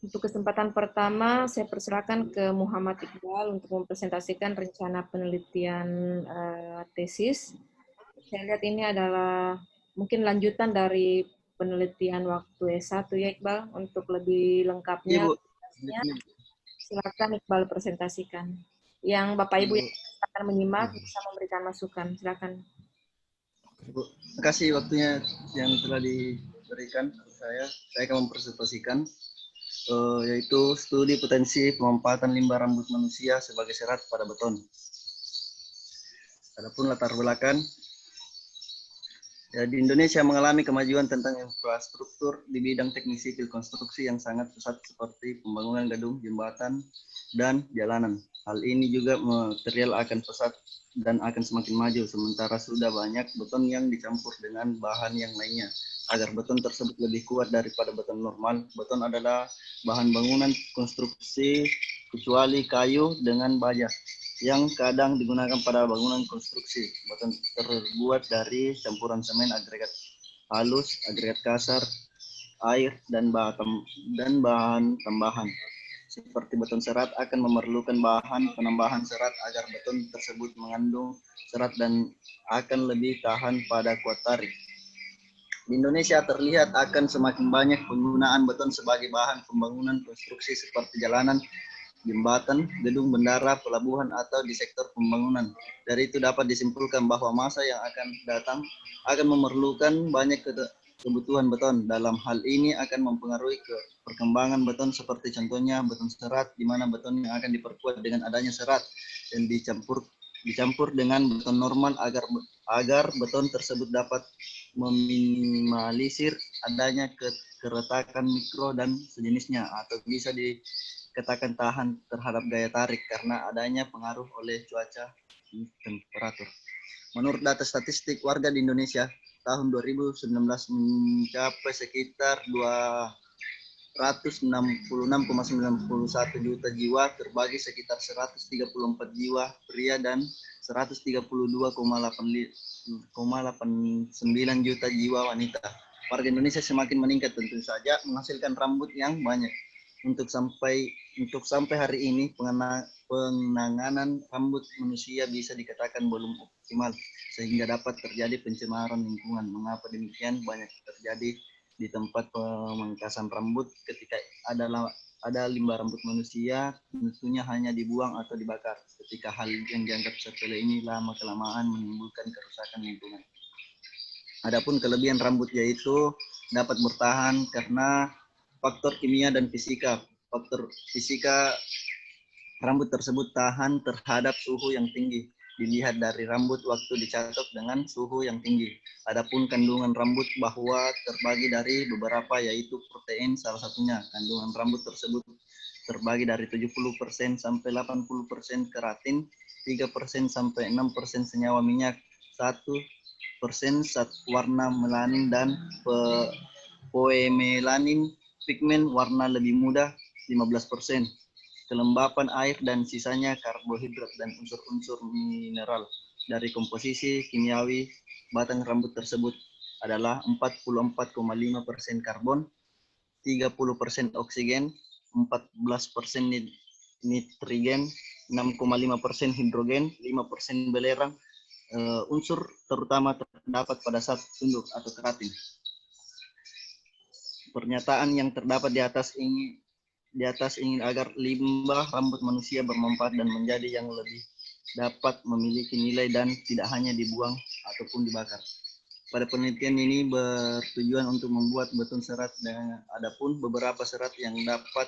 Untuk kesempatan pertama, saya persilakan ke Muhammad Iqbal untuk mempresentasikan rencana penelitian tesis. Saya lihat ini adalah mungkin lanjutan dari penelitian waktu S1 ya Iqbal. Untuk lebih Iya, lengkapnya, Bu. silakan Iqbal presentasikan. Yang Bapak Ibu Bu. yang akan menyimak bisa memberikan masukan. Silakan. Bu. Terima kasih waktunya yang telah diberikan ke saya. Saya akan mempresentasikan yaitu studi potensi pemanfaatan limbah rambut manusia sebagai serat pada beton. Adapun latar belakang, ya, di Indonesia mengalami kemajuan tentang infrastruktur di bidang teknik sipil konstruksi yang sangat pesat seperti pembangunan gedung, jembatan, dan jalanan. Hal ini juga material akan pesat dan akan semakin maju, sementara sudah banyak beton yang dicampur dengan bahan yang lainnya. Agar beton tersebut lebih kuat daripada beton normal, beton adalah bahan bangunan konstruksi kecuali kayu dengan baja yang kadang digunakan pada bangunan konstruksi. Beton terbuat dari campuran semen, agregat halus, agregat kasar, air, dan bahan tambahan. Seperti beton serat akan memerlukan bahan penambahan serat agar beton tersebut mengandung serat dan akan lebih tahan pada kuat tarik. Di Indonesia terlihat akan semakin banyak penggunaan beton sebagai bahan pembangunan konstruksi seperti jalanan, jembatan, gedung bandara, pelabuhan, atau di sektor pembangunan. Dari itu dapat disimpulkan bahwa masa yang akan datang akan memerlukan banyak kebutuhan beton. Dalam hal ini akan mempengaruhi ke perkembangan beton seperti contohnya beton serat, di mana beton yang akan diperkuat dengan adanya serat dan dicampur dengan beton normal agar beton tersebut dapat meminimalisir adanya keretakan mikro dan sejenisnya, atau bisa dikatakan tahan terhadap daya tarik karena adanya pengaruh oleh cuaca dan temperatur. Menurut data statistik warga di Indonesia, tahun 2019 mencapai sekitar 266,91 juta jiwa, terbagi sekitar 134 jiwa pria dan 132,89 juta jiwa wanita. Warga Indonesia semakin meningkat, tentu saja menghasilkan rambut yang banyak. Untuk sampai hari ini penanganan rambut manusia bisa dikatakan belum optimal sehingga dapat terjadi pencemaran lingkungan. Mengapa demikian? Banyak terjadi di tempat pemangkasan rambut ketika ada limbah rambut manusia, tentunya hanya dibuang atau dibakar. Ketika hal yang dianggap sepele ini lama kelamaan menimbulkan kerusakan lingkungan. Adapun kelebihan rambut yaitu dapat bertahan karena faktor kimia dan fisika. Faktor fisika, rambut tersebut tahan terhadap suhu yang tinggi. Dilihat dari rambut waktu dicocok dengan suhu yang tinggi. Adapun kandungan rambut bahwa terbagi dari beberapa, yaitu protein salah satunya. Kandungan rambut tersebut terbagi dari 70% sampai 80% keratin, 3% sampai 6% senyawa minyak, 1% zat warna melanin dan poemelanin, pigmen warna lebih muda 15%, kelembapan air dan sisanya karbohidrat dan unsur-unsur mineral. Dari komposisi kimiawi batang rambut tersebut adalah 44,5% karbon, 30% oksigen, 14% nitrogen, 6,5% hidrogen, 5% belerang. Unsur terutama terdapat pada zat tunduk atau keratin. Pernyataan yang terdapat di atas ingin agar limbah rambut manusia bermanfaat dan menjadi yang lebih dapat memiliki nilai dan tidak hanya dibuang ataupun dibakar. Pada penelitian ini bertujuan untuk membuat beton serat, dan adapun beberapa serat yang dapat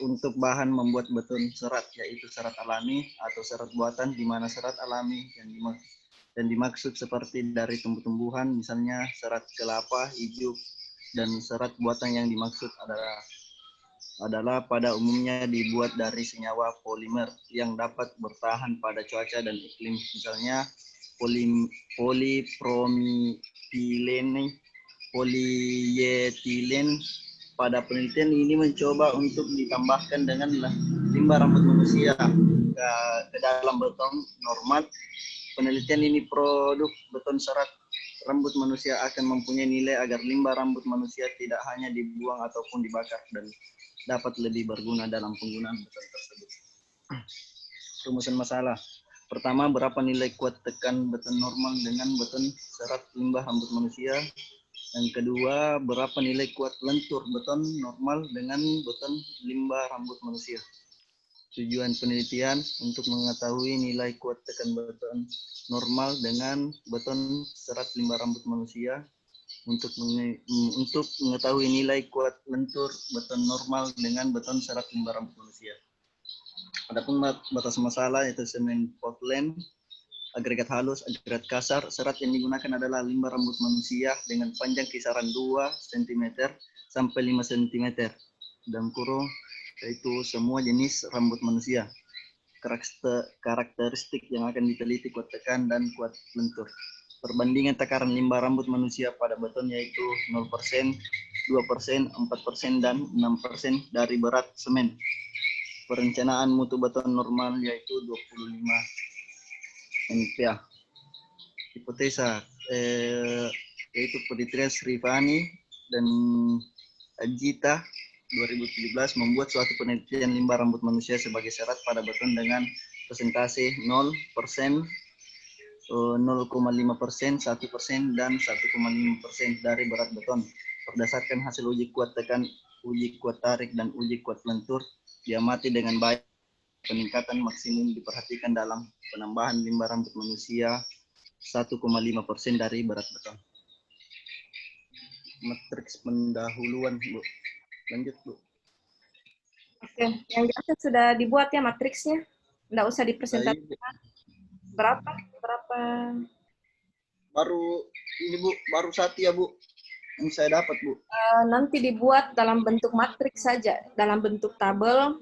untuk bahan membuat beton serat, yaitu serat alami atau serat buatan, di mana serat alami yang dimaksud seperti dari tumbuh-tumbuhan, misalnya serat kelapa hijau, dan serat buatan yang dimaksud adalah pada umumnya dibuat dari senyawa polimer yang dapat bertahan pada cuaca dan iklim, misalnya polipropilene, polietilen. Pada penelitian ini mencoba untuk ditambahkan dengan limbah rambut manusia ke dalam beton normal. Penelitian ini produk beton serat rambut manusia akan mempunyai nilai agar limbah rambut manusia tidak hanya dibuang ataupun dibakar dan dapat lebih berguna dalam penggunaan beton tersebut. Rumusan masalah. Pertama, berapa nilai kuat tekan beton normal dengan beton serat limbah rambut manusia? Yang kedua, berapa nilai kuat lentur beton normal dengan beton limbah rambut manusia? Tujuan penelitian untuk mengetahui nilai kuat tekan beton normal dengan beton serat limbah rambut manusia, untuk mengetahui nilai kuat lentur beton normal dengan beton serat limbah rambut manusia. Adapun batas masalah yaitu semen Portland, agregat halus, agregat kasar. Serat yang digunakan adalah limbah rambut manusia dengan panjang kisaran 2 cm sampai 5 cm. Dan kurung yaitu semua jenis rambut manusia. Karakteristik yang akan diteliti kuat tekan dan kuat lentur. Perbandingan takaran limbah rambut manusia pada beton yaitu 0%, 2%, 4%, dan 6% dari berat semen. Perencanaan mutu beton normal yaitu 25 MPa. Hipotesa yaitu Putri Srivani dan Ajita 2017 membuat suatu penelitian limbah rambut manusia sebagai serat pada beton dengan persentase 0%, 0,5%, 1%, dan 1,5% dari berat beton. Berdasarkan hasil uji kuat tekan, uji kuat tarik, dan uji kuat lentur, diamati dengan baik. Peningkatan maksimum diperhatikan dalam penambahan limbah rambut manusia 1,5% dari berat beton. Matriks pendahuluan, Bu. Lanjut, Bu. Oke, yang jelas sudah dibuat ya matriksnya. Nggak usah dipresentasikan. Berapa? Baru ini, Bu. Baru satu ya, Bu. Yang saya dapat, Bu. Nanti dibuat dalam bentuk matriks saja, dalam bentuk tabel.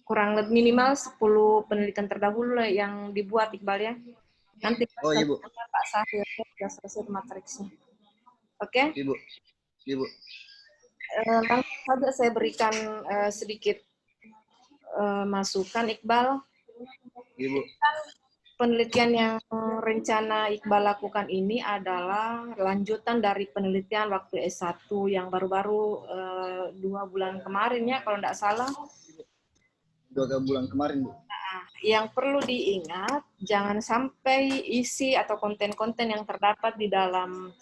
Kurang lebih minimal 10 penelitian terdahulu yang dibuat, Iqbal ya. Nanti iya, Bu. Pak Sahir sudah selesai matriksnya. Oke? Ibu. Ibu. Langsung saja saya berikan sedikit masukan, Iqbal. Ibu. Penelitian yang rencana Iqbal lakukan ini adalah lanjutan dari penelitian waktu S1 yang baru-baru 2 bulan kemarin ya, kalau tidak salah. 2 bulan kemarin, Bu. Nah, yang perlu diingat, jangan sampai isi atau konten-konten yang terdapat di dalam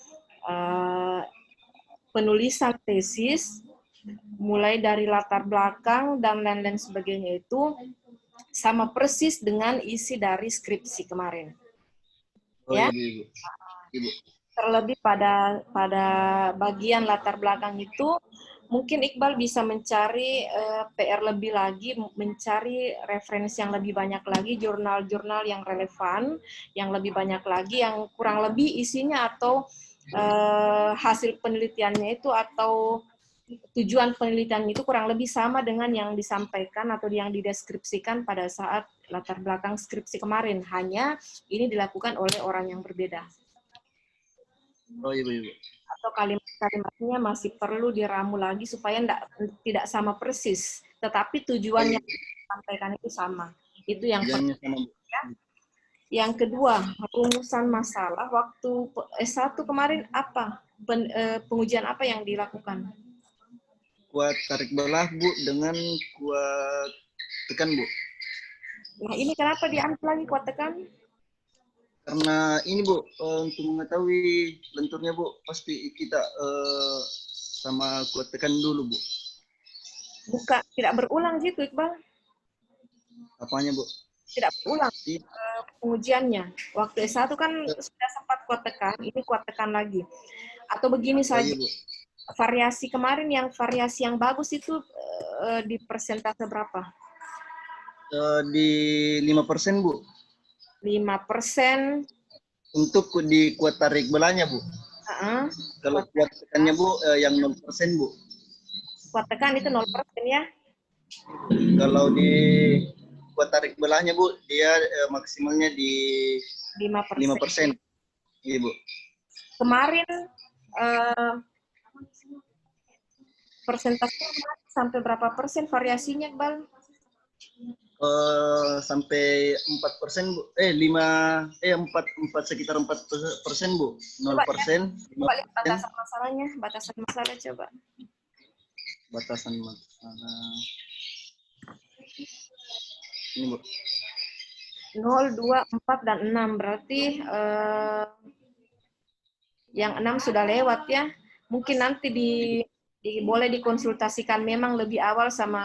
penulisan tesis, mulai dari latar belakang dan lain-lain sebagainya itu, sama persis dengan isi dari skripsi kemarin. Oh, ya. Ibu. Ibu. Terlebih pada bagian latar belakang itu, mungkin Iqbal bisa mencari PR lebih lagi, mencari referensi yang lebih banyak lagi, jurnal-jurnal yang relevan, yang lebih banyak lagi, yang kurang lebih isinya atau hasil penelitiannya itu atau tujuan penelitian itu kurang lebih sama dengan yang disampaikan atau yang dideskripsikan pada saat latar belakang skripsi kemarin. Hanya ini dilakukan oleh orang yang berbeda. Oh, Ibu. Atau kalimat-kalimatnya masih perlu diramu lagi supaya tidak sama persis. Tetapi tujuannya disampaikan itu sama. Itu yang pertama. Ya. Yang kedua, rumusan masalah waktu S1 kemarin apa? Pengujian apa yang dilakukan? Kuat tarik belah, Bu, dengan kuat tekan, Bu. Nah, ini kenapa diambil lagi kuat tekan? Karena ini, Bu, untuk mengetahui lenturnya, Bu, pasti kita sama kuat tekan dulu, Bu. Bukan, tidak berulang gitu, Iqbal. Apanya, Bu? Tidak berulang pengujiannya. Waktu S1 kan sudah sempat kuat tekan, ini kuat tekan lagi. Atau begini saja. Iya, Bu. Variasi kemarin yang variasi yang bagus itu di persentase berapa? Di 5%, Bu. 5%. Untuk di kuat tarik belahnya, Bu. Kalau kuat tekannya, Bu, yang 0%, Bu. Kuat tekan itu 0% ya? Kalau di kuat tarik belahnya, Bu, dia maksimalnya di 5%. Iya, Bu. Kemarin persentase sampai berapa persen variasinya, Bang? sampai 4%, Bu. 4 sekitar 4%, Bu. 0%. Coba lihat batasan masalahnya, batasan masalah coba. Batasan masalah. Ini, Bu. 0, 2, 4, dan 6. Berarti yang 6 sudah lewat ya. Mungkin nanti boleh dikonsultasikan memang lebih awal sama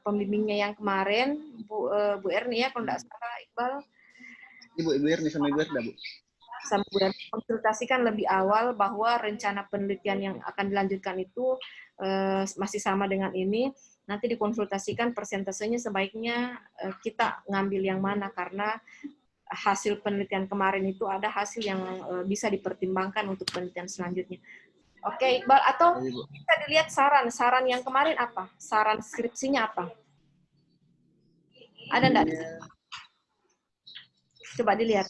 pembimbingnya yang kemarin, Bu Erni ya, kalau tidak salah Iqbal. Ibu Erni sama Ibu Erda, Bu. Sama Bu Erni, konsultasikan lebih awal bahwa rencana penelitian yang akan dilanjutkan itu masih sama dengan ini. Nanti dikonsultasikan persentasenya sebaiknya kita ngambil yang mana, karena hasil penelitian kemarin itu ada hasil yang bisa dipertimbangkan untuk penelitian selanjutnya. Oke, Iqbal, atau bisa dilihat saran yang kemarin apa? Saran skripsinya apa? Ada enggak? Coba dilihat.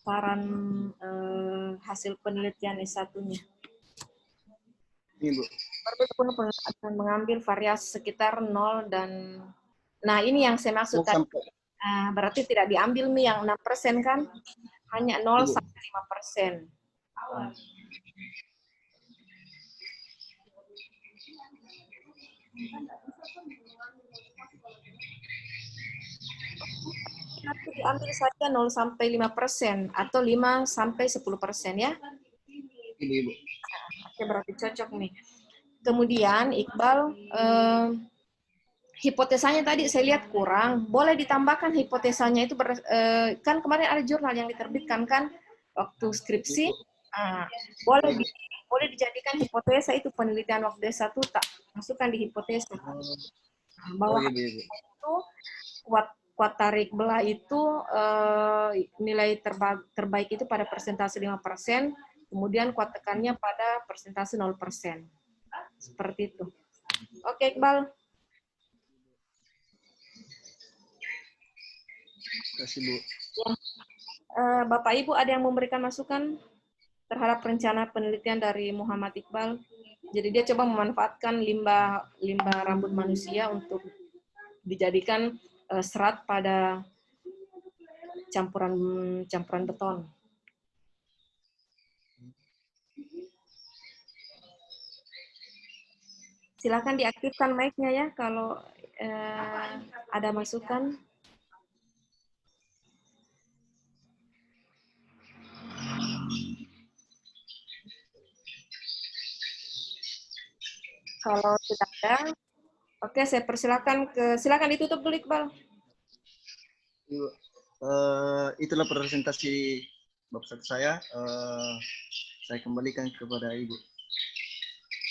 Saran hasil penelitian S1-nya. Ini, Bu. Perlu akan mengambil variasi sekitar 0 dan... Nah, ini yang saya maksud tadi. Berarti tidak diambil nih yang 6% kan? Hanya 0 sampai 5%. Nanti diambil saja 0 sampai 5% atau 5 sampai 10% ya. Ini, Bu. Oke, berarti cocok nih. Kemudian Iqbal, hipotesanya tadi saya lihat kurang. Boleh ditambahkan hipotesanya itu, kan kemarin ada jurnal yang diterbitkan kan waktu skripsi. Boleh dijadikan hipotesa itu penelitian waktu S1, tak masukkan di hipotesa. Bahwa itu kuat tarik belah itu nilai terbaik itu pada persentase 5%, kemudian kuat tekannya pada persentase 0%. Seperti itu. Oke, Iqbal. Terima kasih, Bu. Bapak Ibu ada yang memberikan masukan terhadap rencana penelitian dari Muhammad Iqbal? Jadi dia coba memanfaatkan limbah rambut manusia untuk dijadikan serat pada campuran beton. Silakan diaktifkan mic-nya ya kalau ada masukan. Kalau tidak ada, oke, saya silakan ditutup dulu, Iqbal. Itulah presentasi bab 1 saya. Saya kembalikan kepada Ibu.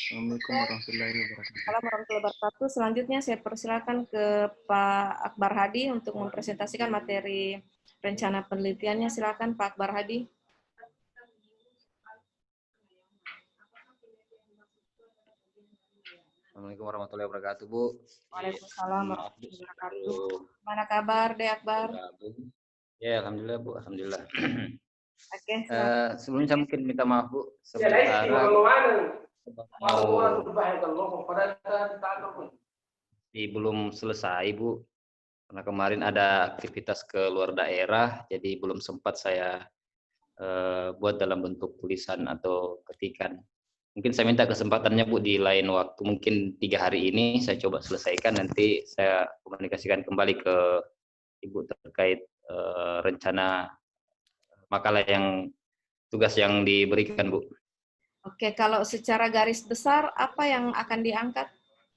Assalamualaikum warahmatullahi wabarakatuh. Assalamualaikum warahmatullahi wabarakatuh. Selanjutnya saya persilakan ke Pak Akbar Hadi untuk mempresentasikan materi rencana penelitiannya. Silakan Pak Akbar Hadi. Assalamualaikum warahmatullahi wabarakatuh, Bu. Waalaikumsalam warahmatullahi wabarakatuh. Mana kabar, Dek Akbar? Ya, alhamdulillah, Bu. Alhamdulillah. Oke. Sebelumnya saya mungkin minta maaf, Bu. Sementara belum selesai, Bu. Karena kemarin ada aktivitas ke luar daerah, jadi belum sempat saya buat dalam bentuk tulisan atau ketikan. Mungkin saya minta kesempatannya, Bu, di lain waktu, mungkin 3 hari ini saya coba selesaikan, nanti saya komunikasikan kembali ke Ibu terkait rencana makalah tugas yang diberikan, Bu. Oke, kalau secara garis besar, apa yang akan diangkat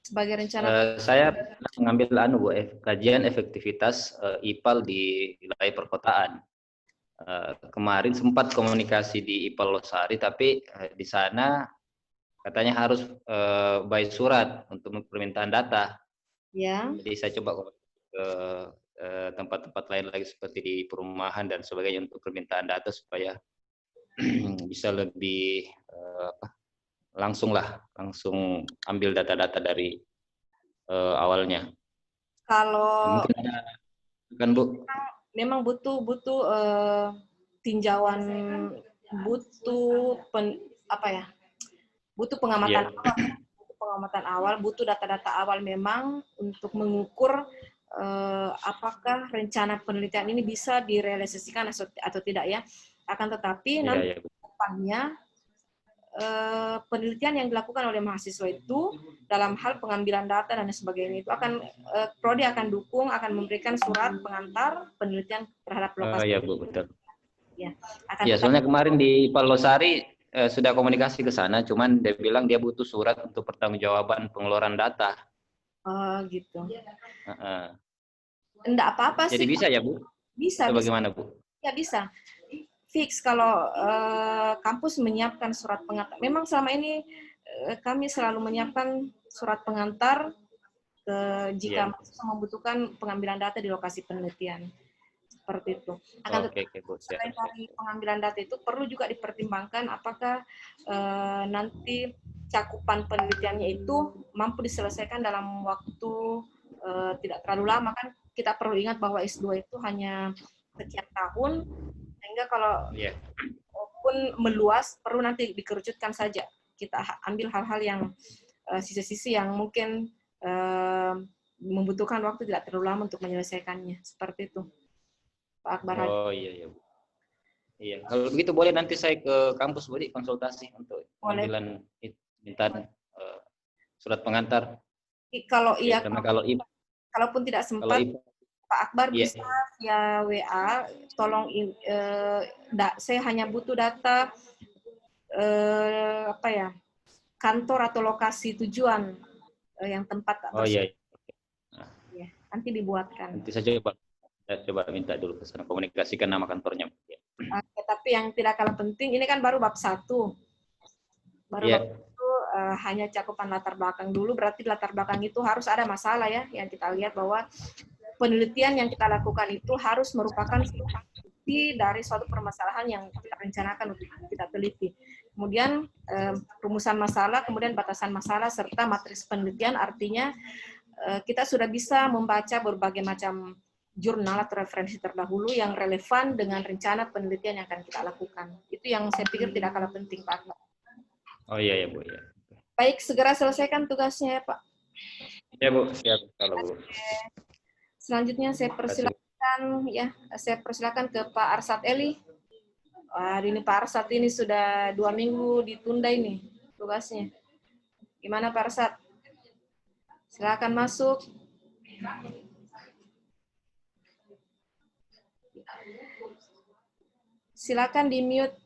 sebagai rencana? Saya mengambil Bu, kajian efektivitas IPAL di wilayah perkotaan. Kemarin sempat komunikasi di IPAL Losari, tapi di sana katanya harus by surat untuk permintaan data. Ya. Jadi saya coba ke tempat-tempat lain lagi seperti di perumahan dan sebagainya untuk permintaan data supaya bisa lebih langsung ambil data-data dari awalnya. Kalau Mungkin ada kan Bu? memang butuh tinjauan, butuh butuh pengamatan Iya. awal, butuh data-data awal memang untuk mengukur apakah rencana penelitian ini bisa direalisasikan atau tidak ya. Akan tetapi nanti depannya penelitian yang dilakukan oleh mahasiswa itu dalam hal pengambilan data dan sebagainya itu akan Prodi akan dukung, akan memberikan surat pengantar penelitian terhadap lokasi. Ya Bu, betul. Ya, Soalnya kemarin di Palosari sudah komunikasi ke sana, cuman dia bilang dia butuh surat untuk pertanggungjawaban pengeluaran data. Oh gitu. Enggak apa-apa sih. Jadi bisa ya Bu? Bisa. Atau bagaimana Bu? Ya bisa. Fix kalau kampus menyiapkan surat pengantar. Memang selama ini kami selalu menyiapkan surat pengantar jika mahasiswa membutuhkan pengambilan data di lokasi penelitian. Seperti itu. Akan tetapi selain dari pengambilan data itu perlu juga dipertimbangkan apakah nanti cakupan penelitiannya itu mampu diselesaikan dalam waktu tidak terlalu lama, kan kita perlu ingat bahwa S2 itu hanya sekian tahun, sehingga kalau pun meluas perlu nanti dikerucutkan saja. Kita ambil hal-hal yang sisi-sisi yang mungkin membutuhkan waktu tidak terlalu lama untuk menyelesaikannya. Seperti itu, Pak Akbar. Oh iya. Iya, kalau begitu boleh nanti saya ke kampus Bu konsultasi untuk pengambilan mintaan surat pengantar. Kalau iya, karena kalaupun tidak sempat, Pak Akbar bisa via WA, tolong saya hanya butuh data kantor atau lokasi tujuan yang tempat. Ya, nanti dibuatkan. Nanti saya coba minta dulu ke sana, komunikasikan nama kantornya. Tapi yang tidak kalah penting, ini kan baru bab 1. Bab 1 hanya cakupan latar belakang dulu, berarti latar belakang itu harus ada masalah ya, yang kita lihat bahwa penelitian yang kita lakukan itu harus merupakan bukti dari suatu permasalahan yang kita rencanakan untuk kita teliti. Kemudian rumusan masalah, kemudian batasan masalah, serta matriks penelitian, artinya kita sudah bisa membaca berbagai macam jurnal atau referensi terdahulu yang relevan dengan rencana penelitian yang akan kita lakukan. Itu yang saya pikir tidak kalah penting, Pak. Oh iya Bu ya. Baik, segera selesaikan tugasnya ya Pak. Ya Bu, siap kalau Bu. Selanjutnya saya persilakan ke Pak Arsat Eli. Ini Pak Arsat ini sudah 2 minggu ditunda ini tugasnya. Gimana Pak Arsat? Silakan masuk. Silakan di-mute,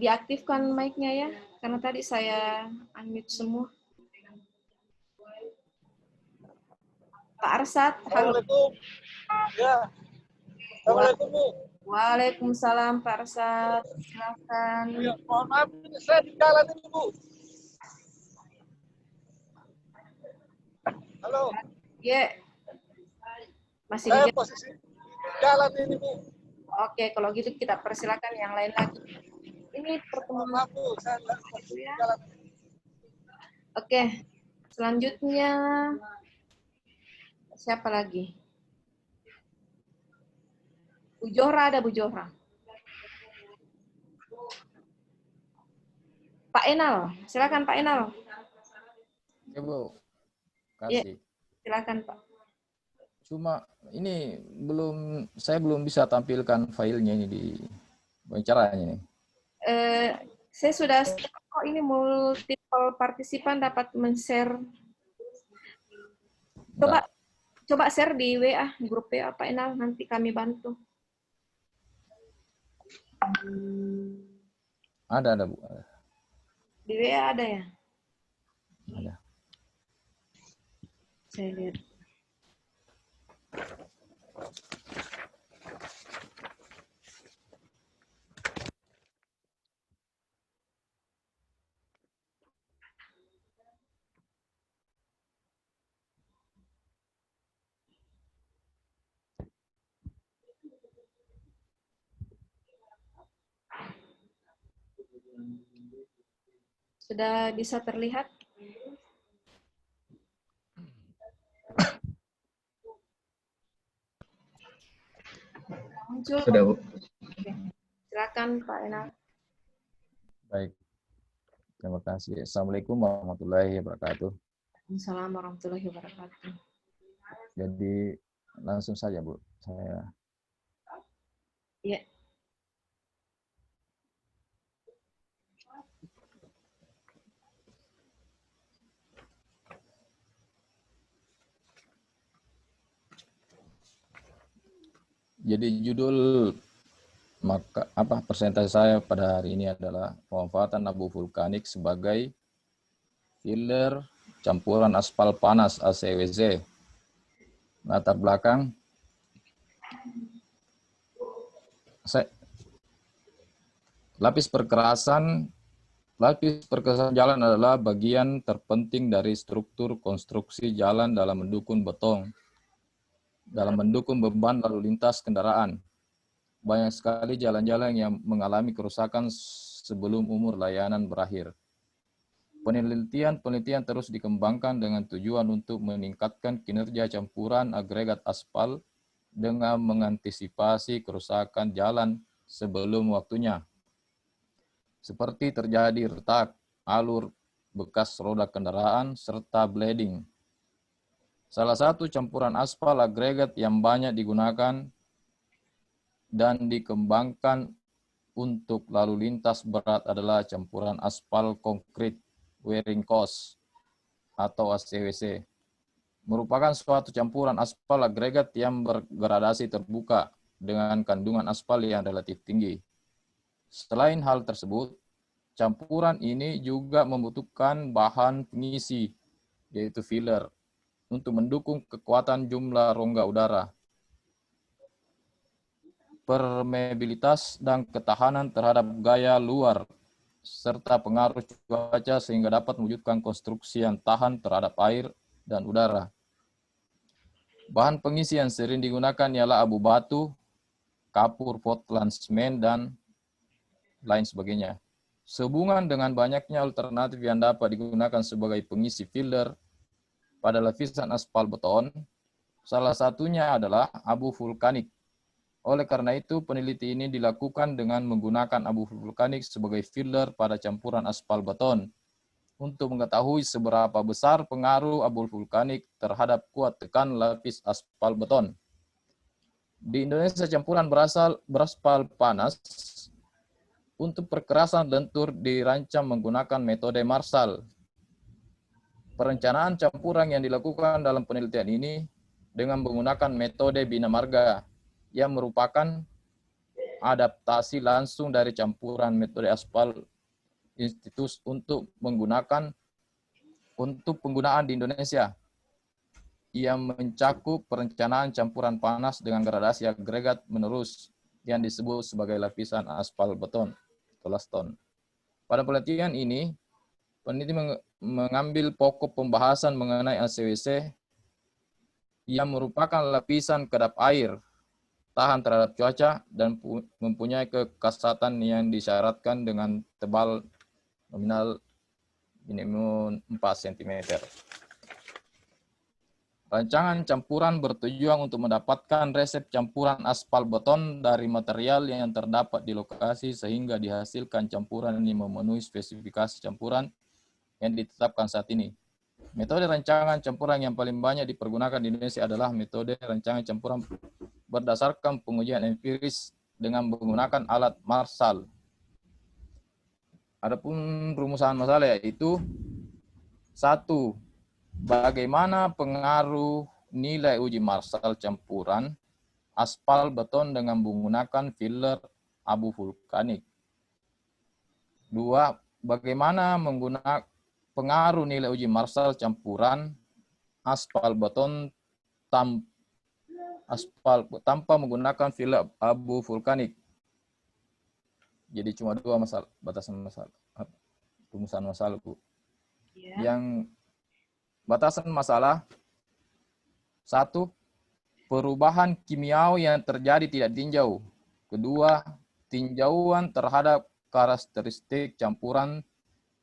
diaktifkan mic-nya ya, karena tadi saya unmute semua. Pak Arsat, halo. Assalamualaikum. Ya. Assalamualaikum Bu. Waalaikumsalam Pak Arsat. Silakan. Ya, mohon maaf, ini saya di jalan ini Bu. Halo. Ya. Masih saya di posisi jalan ini Bu. Oke, kalau gitu kita persilakan yang lain lagi. Ini pertemuan. Maaf Bu, saya di jalan. Oke, selanjutnya siapa lagi? Bu Johra, ada Bu Johra. Pak Enal, silakan Pak Enal. Ya Bu, kasih. Ya, silakan Pak. Cuma ini saya belum bisa tampilkan filenya ini di caranya ini. Saya sudah ini multiple partisipan dapat men-share. Coba share di WA, grup WA Pak Enal, nanti kami bantu. Ada Bu. Di WA ada ya? Ada. Saya lihat. Sudah bisa terlihat? Muncul? Sudah, Bu. Oke. Silakan Pak Enal. Baik. Terima kasih. Assalamualaikum warahmatullahi wabarakatuh. Assalamualaikum warahmatullahi wabarakatuh. Jadi langsung saja, Bu. Saya Ya. Jadi judul presentasi saya pada hari ini adalah pemanfaatan abu vulkanik sebagai filler campuran aspal panas ACWC. Latar belakang lapis perkerasan jalan adalah bagian terpenting dari struktur konstruksi jalan dalam mendukung beban lalu lintas kendaraan. Banyak sekali jalan-jalan yang mengalami kerusakan sebelum umur layanan berakhir. Penelitian terus dikembangkan dengan tujuan untuk meningkatkan kinerja campuran agregat aspal dengan mengantisipasi kerusakan jalan sebelum waktunya. Seperti terjadi retak, alur bekas roda kendaraan, serta bleeding. Salah satu campuran aspal agregat yang banyak digunakan dan dikembangkan untuk lalu lintas berat adalah campuran aspal konkrit wearing cost atau ACWC. Merupakan suatu campuran aspal agregat yang bergradasi terbuka dengan kandungan aspal yang relatif tinggi. Selain hal tersebut, campuran ini juga membutuhkan bahan pengisi, yaitu filler, untuk mendukung kekuatan jumlah rongga udara, permeabilitas dan ketahanan terhadap gaya luar, serta pengaruh cuaca sehingga dapat mewujudkan konstruksi yang tahan terhadap air dan udara. Bahan pengisi yang sering digunakan ialah abu batu, kapur, Portland semen, dan lain sebagainya. Sehubungan dengan banyaknya alternatif yang dapat digunakan sebagai pengisi filler pada lapisan aspal beton, salah satunya adalah abu vulkanik. Oleh karena itu, peneliti ini dilakukan dengan menggunakan abu vulkanik sebagai filler pada campuran aspal beton untuk mengetahui seberapa besar pengaruh abu vulkanik terhadap kuat tekan lapis aspal beton. Di Indonesia, campuran beraspal panas untuk perkerasan lentur dirancang menggunakan metode Marshall. Perencanaan campuran yang dilakukan dalam penelitian ini dengan menggunakan metode bina marga yang merupakan adaptasi langsung dari campuran metode aspal institut untuk penggunaan di Indonesia yang mencakup perencanaan campuran panas dengan gradasi agregat menerus yang disebut sebagai lapisan aspal beton atau laston. Pada penelitian ini, peneliti mengambil pokok pembahasan mengenai ACWC yang merupakan lapisan kedap air tahan terhadap cuaca dan mempunyai kekasatan yang disyaratkan dengan tebal nominal minimum 4 cm. Rancangan campuran bertujuan untuk mendapatkan resep campuran aspal beton dari material yang terdapat di lokasi sehingga dihasilkan campuran yang memenuhi spesifikasi campuran yang ditetapkan saat ini. Metode rancangan campuran yang paling banyak dipergunakan di Indonesia adalah metode rancangan campuran berdasarkan pengujian empiris dengan menggunakan alat Marshall. Adapun rumusan masalah yaitu 1. Bagaimana pengaruh nilai uji Marshall campuran aspal beton dengan menggunakan filler abu vulkanik. 2. Bagaimana menggunakan pengaruh nilai uji Marshall campuran aspal beton tanpa menggunakan filler abu vulkanik. Jadi cuma 2 masalah, rumusan masalah, Bu. Ya. Yang batasan masalah 1. Perubahan kimiawi yang terjadi tidak ditinjau. 2. Tinjauan terhadap karakteristik campuran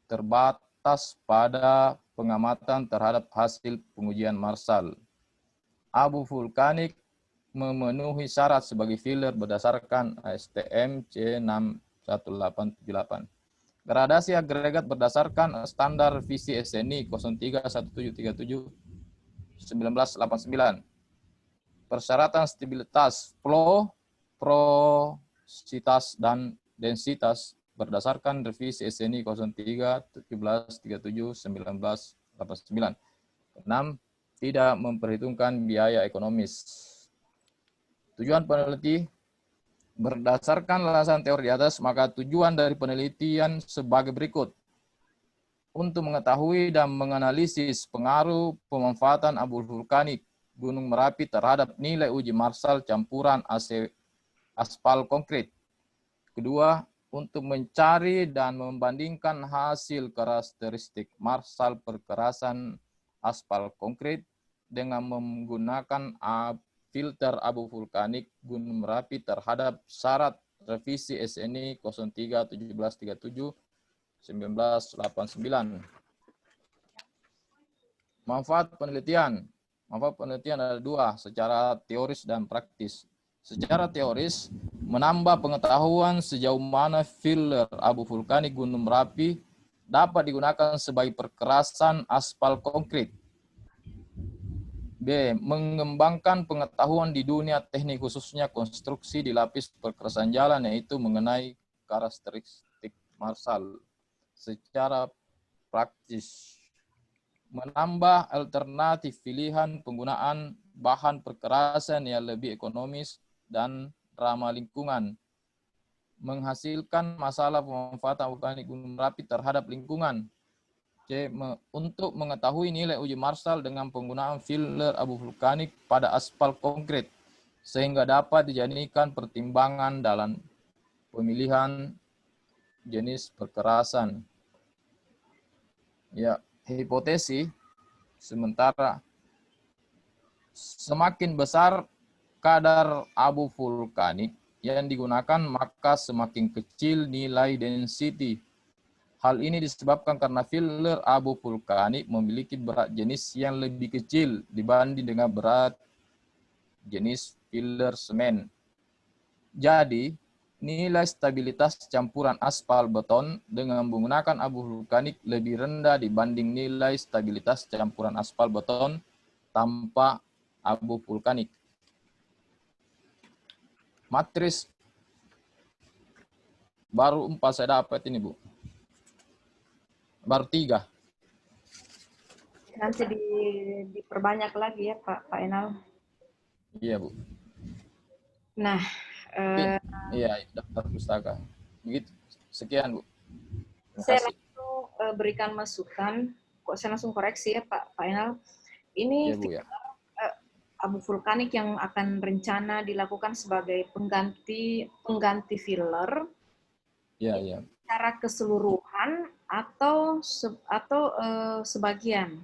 terbatas pada pengamatan terhadap hasil pengujian Marshall. Abu vulkanik memenuhi syarat sebagai filler berdasarkan ASTM C61878. Gradasi agregat berdasarkan standar visi SNI 031737-1989. Persyaratan stabilitas flow, porositas, dan densitas berdasarkan revisi SNI 03-1737-1989. 6. Tidak memperhitungkan biaya ekonomis. Tujuan peneliti berdasarkan alasan teori di atas, maka tujuan dari penelitian sebagai berikut. Untuk mengetahui dan menganalisis pengaruh pemanfaatan abu vulkanik Gunung Merapi terhadap nilai uji Marshall campuran aspal konkret. Kedua, untuk mencari dan membandingkan hasil karakteristik Marshall perkerasan aspal konkret dengan menggunakan filter abu vulkanik Gunung Merapi terhadap syarat revisi SNI 03-1737-1989. Manfaat penelitian. Manfaat penelitian ada dua, secara teoris dan praktis. Secara teoris, menambah pengetahuan sejauh mana filler abu vulkanik Gunung Merapi dapat digunakan sebagai perkerasan aspal konkret. B. Mengembangkan pengetahuan di dunia teknik khususnya konstruksi di lapis perkerasan jalan, yaitu mengenai karakteristik Marshall. Secara praktis, menambah alternatif pilihan penggunaan bahan perkerasan yang lebih ekonomis dan ramah lingkungan. Menghasilkan masalah pemanfaatan vulkanik Gunung Merapi terhadap lingkungan. C. Untuk mengetahui nilai uji Marshall dengan penggunaan filler abu vulkanik pada aspal konkret, sehingga dapat dijadikan pertimbangan dalam pemilihan jenis perkerasan. Ya, hipotesis sementara semakin besar kadar abu vulkanik yang digunakan, maka semakin kecil nilai density. Hal ini disebabkan karena filler abu vulkanik memiliki berat jenis yang lebih kecil dibanding dengan berat jenis filler semen. Jadi, nilai stabilitas campuran aspal beton dengan menggunakan abu vulkanik lebih rendah dibanding nilai stabilitas campuran aspal beton tanpa abu vulkanik. Matris baru 4 saya dapat ini, Bu. Baru 3. Nanti diperbanyak lagi ya Pak Enal. Iya, Bu. Nah, iya, daftar pustaka. Begitu. Sekian, Bu. Terima saya kasih. langsung berikan masukan. Kok saya langsung koreksi ya Pak Enal. Ini Iya, Bu, ya. abu vulkanik yang akan rencana dilakukan sebagai pengganti filler. Iya, iya. Secara keseluruhan atau sebagian?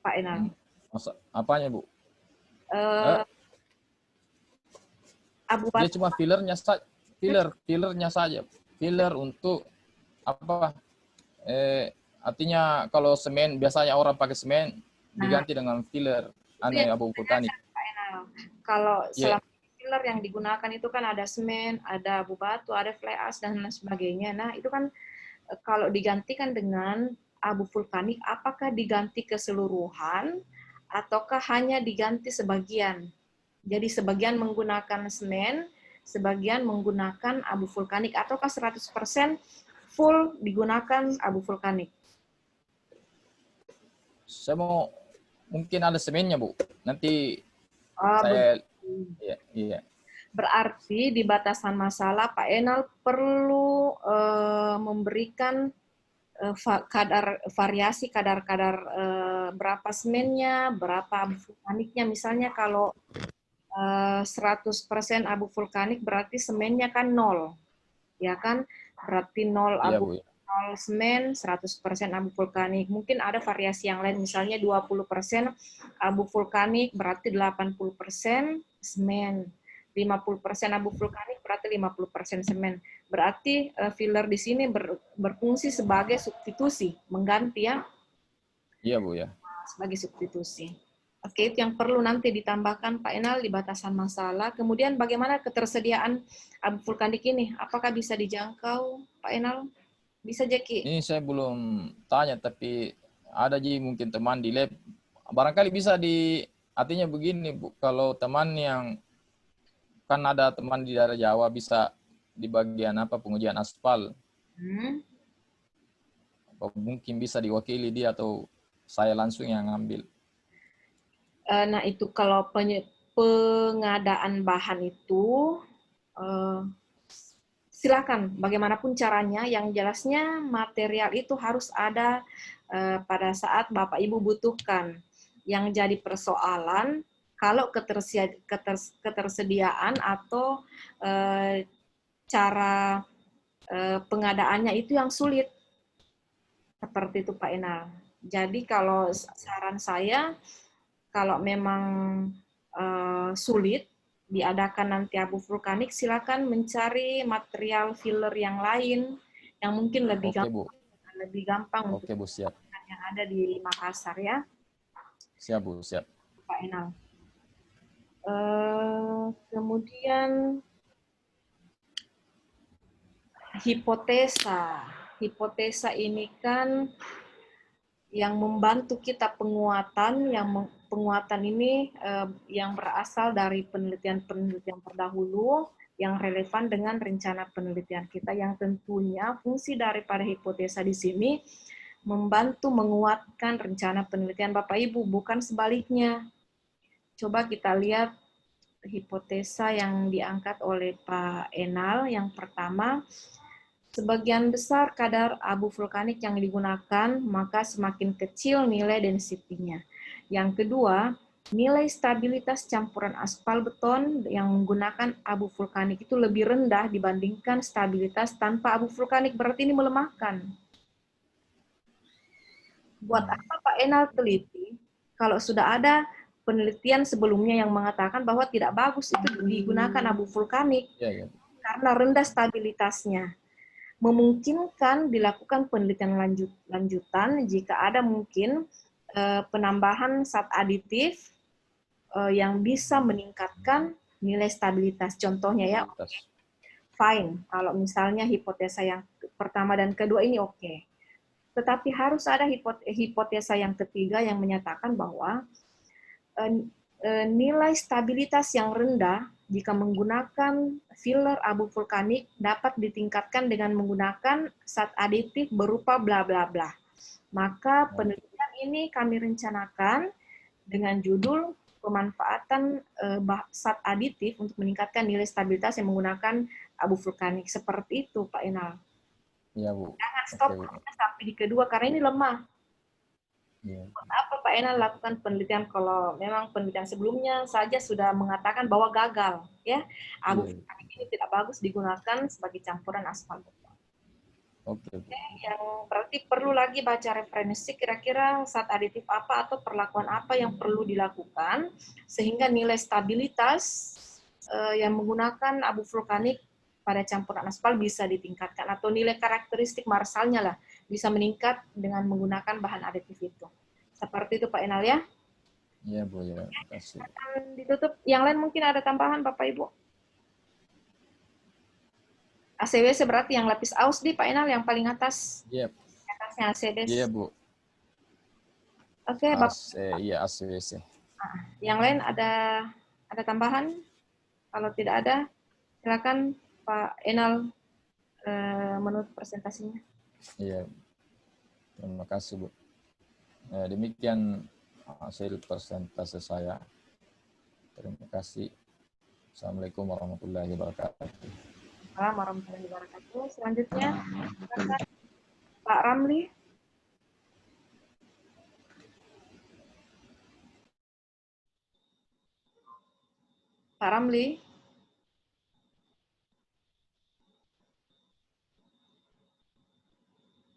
Pak Enal. Apanya, Bu? Abu Dia cuma fillernya saja. Filler untuk apa? Artinya kalau semen, biasanya orang pakai semen diganti dengan filler abu vulkanik. Pak Enal. Kalau selama filler yang digunakan itu kan ada semen, ada abu batu, ada fly ash dan lain sebagainya. Nah, itu kan kalau digantikan dengan abu vulkanik, apakah diganti keseluruhan ataukah hanya diganti sebagian? Jadi sebagian menggunakan semen, sebagian menggunakan abu vulkanik, ataukah 100% full digunakan abu vulkanik? Saya mau, mungkin ada semennya, Bu. Nanti saya iya. Berarti di batasan masalah Pak Enal perlu memberikan variasi kadar-kadar berapa semennya, berapa abu vulkaniknya. Misalnya kalau 100% abu vulkanik berarti semennya kan 0. Ya kan? Berarti 0 abu 0 semen, 100% abu vulkanik. Mungkin ada variasi yang lain, misalnya 20% abu vulkanik berarti 80% semen. 50% abu vulkanik berarti 50% semen. Berarti filler di sini berfungsi sebagai substitusi, mengganti ya. Iya Bu ya. Sebagai substitusi. Oke, itu yang perlu nanti ditambahkan Pak Enal di batasan masalah. Kemudian bagaimana ketersediaan abu vulkanik ini? Apakah bisa dijangkau Pak Enal? Bisa Jeki? Ini saya belum tanya, tapi ada Ji mungkin teman di lab. Barangkali bisa artinya begini Bu, kalau teman yang, kan ada teman di daerah Jawa bisa di bagian pengujian aspal. Mungkin bisa diwakili dia atau saya langsung yang ngambil. Nah itu kalau pengadaan bahan itu silakan bagaimanapun caranya, yang jelasnya material itu harus ada pada saat Bapak Ibu butuhkan. Yang jadi persoalan kalau ketersediaan atau cara pengadaannya itu yang sulit. Seperti itu Pak Enal. Jadi kalau saran saya, kalau memang sulit diadakan nanti abu vulkanik, silakan mencari material filler yang lain yang mungkin lebih gampang untuk Bu, siap. yang ada di Makassar ya. Siap Bu, siap. Pak Enal. Kemudian hipotesa. Hipotesa ini kan yang membantu kita penguatan, penguatan ini yang berasal dari penelitian-penelitian terdahulu yang relevan dengan rencana penelitian kita, yang tentunya fungsi daripada hipotesa di sini membantu menguatkan rencana penelitian Bapak Ibu, bukan sebaliknya. Coba kita lihat hipotesa yang diangkat oleh Pak Enal. Yang pertama, sebagian besar kadar abu vulkanik yang digunakan, maka semakin kecil nilai density-nya. Yang kedua, nilai stabilitas campuran aspal beton yang menggunakan abu vulkanik itu lebih rendah dibandingkan stabilitas tanpa abu vulkanik, berarti ini melemahkan. Buat apa Pak Enal teliti kalau sudah ada penelitian sebelumnya yang mengatakan bahwa tidak bagus itu digunakan abu vulkanik karena rendah stabilitasnya. Memungkinkan dilakukan penelitian lanjutan jika ada mungkin penambahan zat aditif yang bisa meningkatkan nilai stabilitas. Contohnya ya, fine. Kalau misalnya hipotesa yang pertama dan kedua ini oke. Tetapi harus ada hipotesa yang ketiga yang menyatakan bahwa nilai stabilitas yang rendah jika menggunakan filler abu vulkanik dapat ditingkatkan dengan menggunakan zat aditif berupa bla bla bla. Maka penelitian ini kami rencanakan dengan judul pemanfaatan zat aditif untuk meningkatkan nilai stabilitas yang menggunakan abu vulkanik. Seperti itu Pak Enal. Iya Bu. Jangan stop sampai di kedua karena ini lemah. Apa Pak Enal lakukan penelitian kalau memang penelitian sebelumnya saja sudah mengatakan bahwa gagal, ya abu vulkanik ini tidak bagus digunakan sebagai campuran aspal beton. Yang berarti perlu lagi baca referensi kira-kira zat aditif apa atau perlakuan apa yang perlu dilakukan sehingga nilai stabilitas yang menggunakan abu vulkanik pada campuran aspal bisa ditingkatkan atau nilai karakteristik marsalnya lah bisa meningkat dengan menggunakan bahan aditif itu. Seperti itu Pak Enal ya. Iya Bu ya. Terima kasih. Ditutup. Yang lain mungkin ada tambahan Bapak Ibu. ACWC berarti yang lapis aus di Pak Enal yang paling atas. Iya. Atasnya ACDS. Iya Bu. Oke Bapak. Iya ACWC. Yang lain ada tambahan? Kalau tidak ada, silakan Pak Enal menutup presentasinya. Iya. Terima kasih Bu. Demikian hasil presentasi saya. Terima kasih. Assalamualaikum warahmatullahi wabarakatuh. Assalamualaikum warahmatullahi wabarakatuh. Selanjutnya, Pak Ramli. Pak Ramli.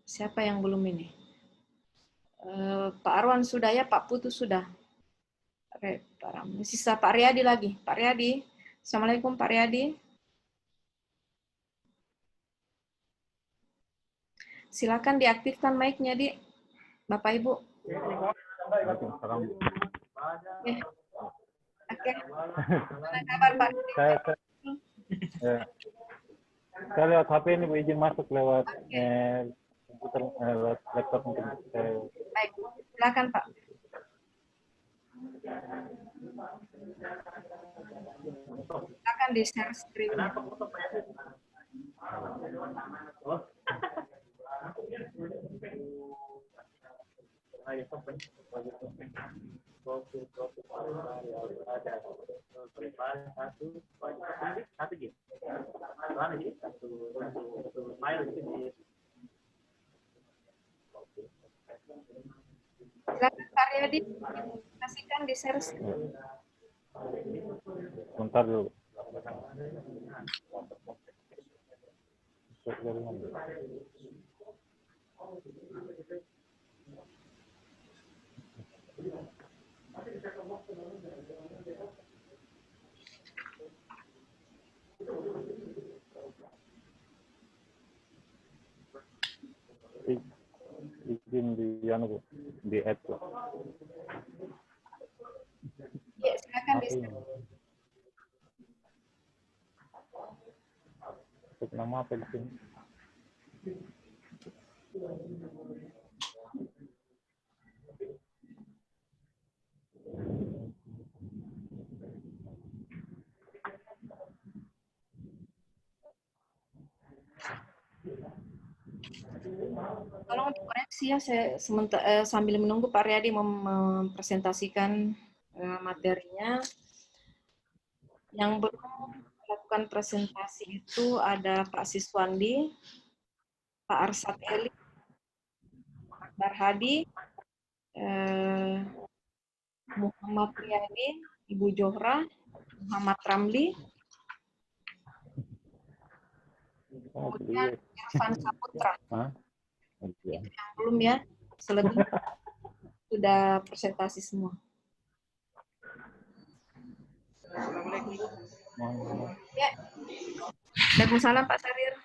Siapa yang belum ini? Pak Arwan sudah ya, Pak Putu sudah. Oke, Pak Ramli. Sisa Pak Riyadi lagi. Pak Riyadi, Assalamualaikum Pak Riyadi. Silakan diaktifkan mic-nya, Di. Bapak Ibu. Oke. Oke. Gimana kabar Pak? Saya lewat HP ini Bu, izin masuk lewat komputer, lewat laptop mungkin. Baik, silakan Pak. Silakan di share screen. Silakan Pak Riyadi, kasihkan di share screen. Sebentar dulu. Izin di Bu, di add. Ya, silakan di share. Untuk nama apa di sini? Tolong dikoreksi ya, saya sambil menunggu Pak Riyadi mempresentasikan materinya. Yang belum melakukan presentasi itu ada Pak Siswandi, Pak Arsad Eli, Pak Akbar Hadi, Muhammad Riyadi, Ibu Johra, Muhammad Ramli, kemudian Irfan Saputra. Itu yang belum ya, selebihnya sudah presentasi semua. Assalamualaikum. Ya. Waalaikumsalam Pak Sarir.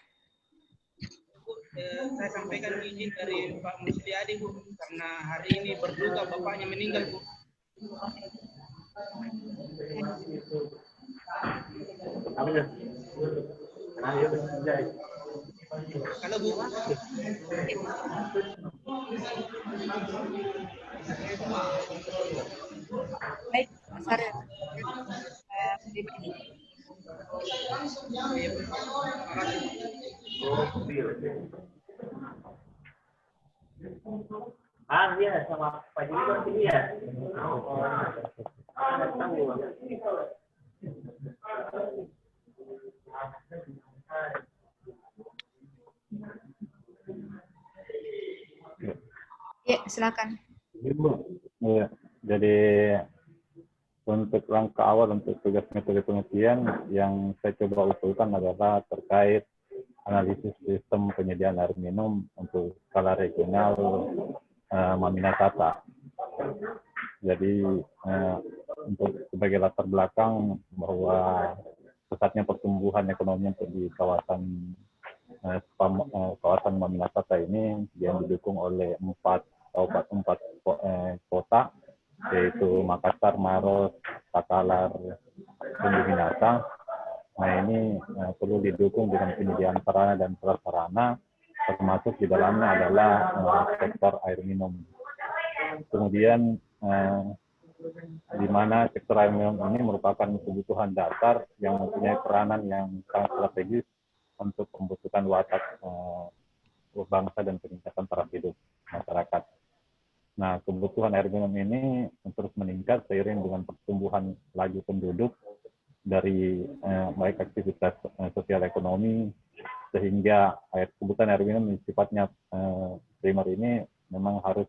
Saya sampaikan izin dari Pak Musliadi Bu, karena hari ini berduka bapaknya meninggal Bu. Halo Bu. Baik, Pak Sarir. Dia sama Pak Juli sini ya. Ya, silakan. Iya, jadi untuk langkah awal untuk tugas metode penelitian yang saya coba usulkan adalah terkait analisis sistem penyediaan air minum untuk skala regional Maminatata. Jadi untuk sebagai latar belakang bahwa pesatnya pertumbuhan ekonomi di kawasan kawasan Maminatata ini yang didukung oleh empat kota, yaitu Makassar, Maros, Takalar, dan Minasa. Nah ini perlu didukung dengan penyediaan sarana dan prasarana, termasuk di dalamnya adalah sektor air minum. Kemudian di mana sektor air minum ini merupakan kebutuhan dasar yang mempunyai peranan yang sangat strategis untuk pembentukan watak bangsa dan peningkatan taraf hidup masyarakat. Nah, kebutuhan air minum ini terus meningkat seiring dengan pertumbuhan laju penduduk dari baik aktivitas sosial ekonomi, sehingga kebutuhan air minum sifatnya primer ini memang harus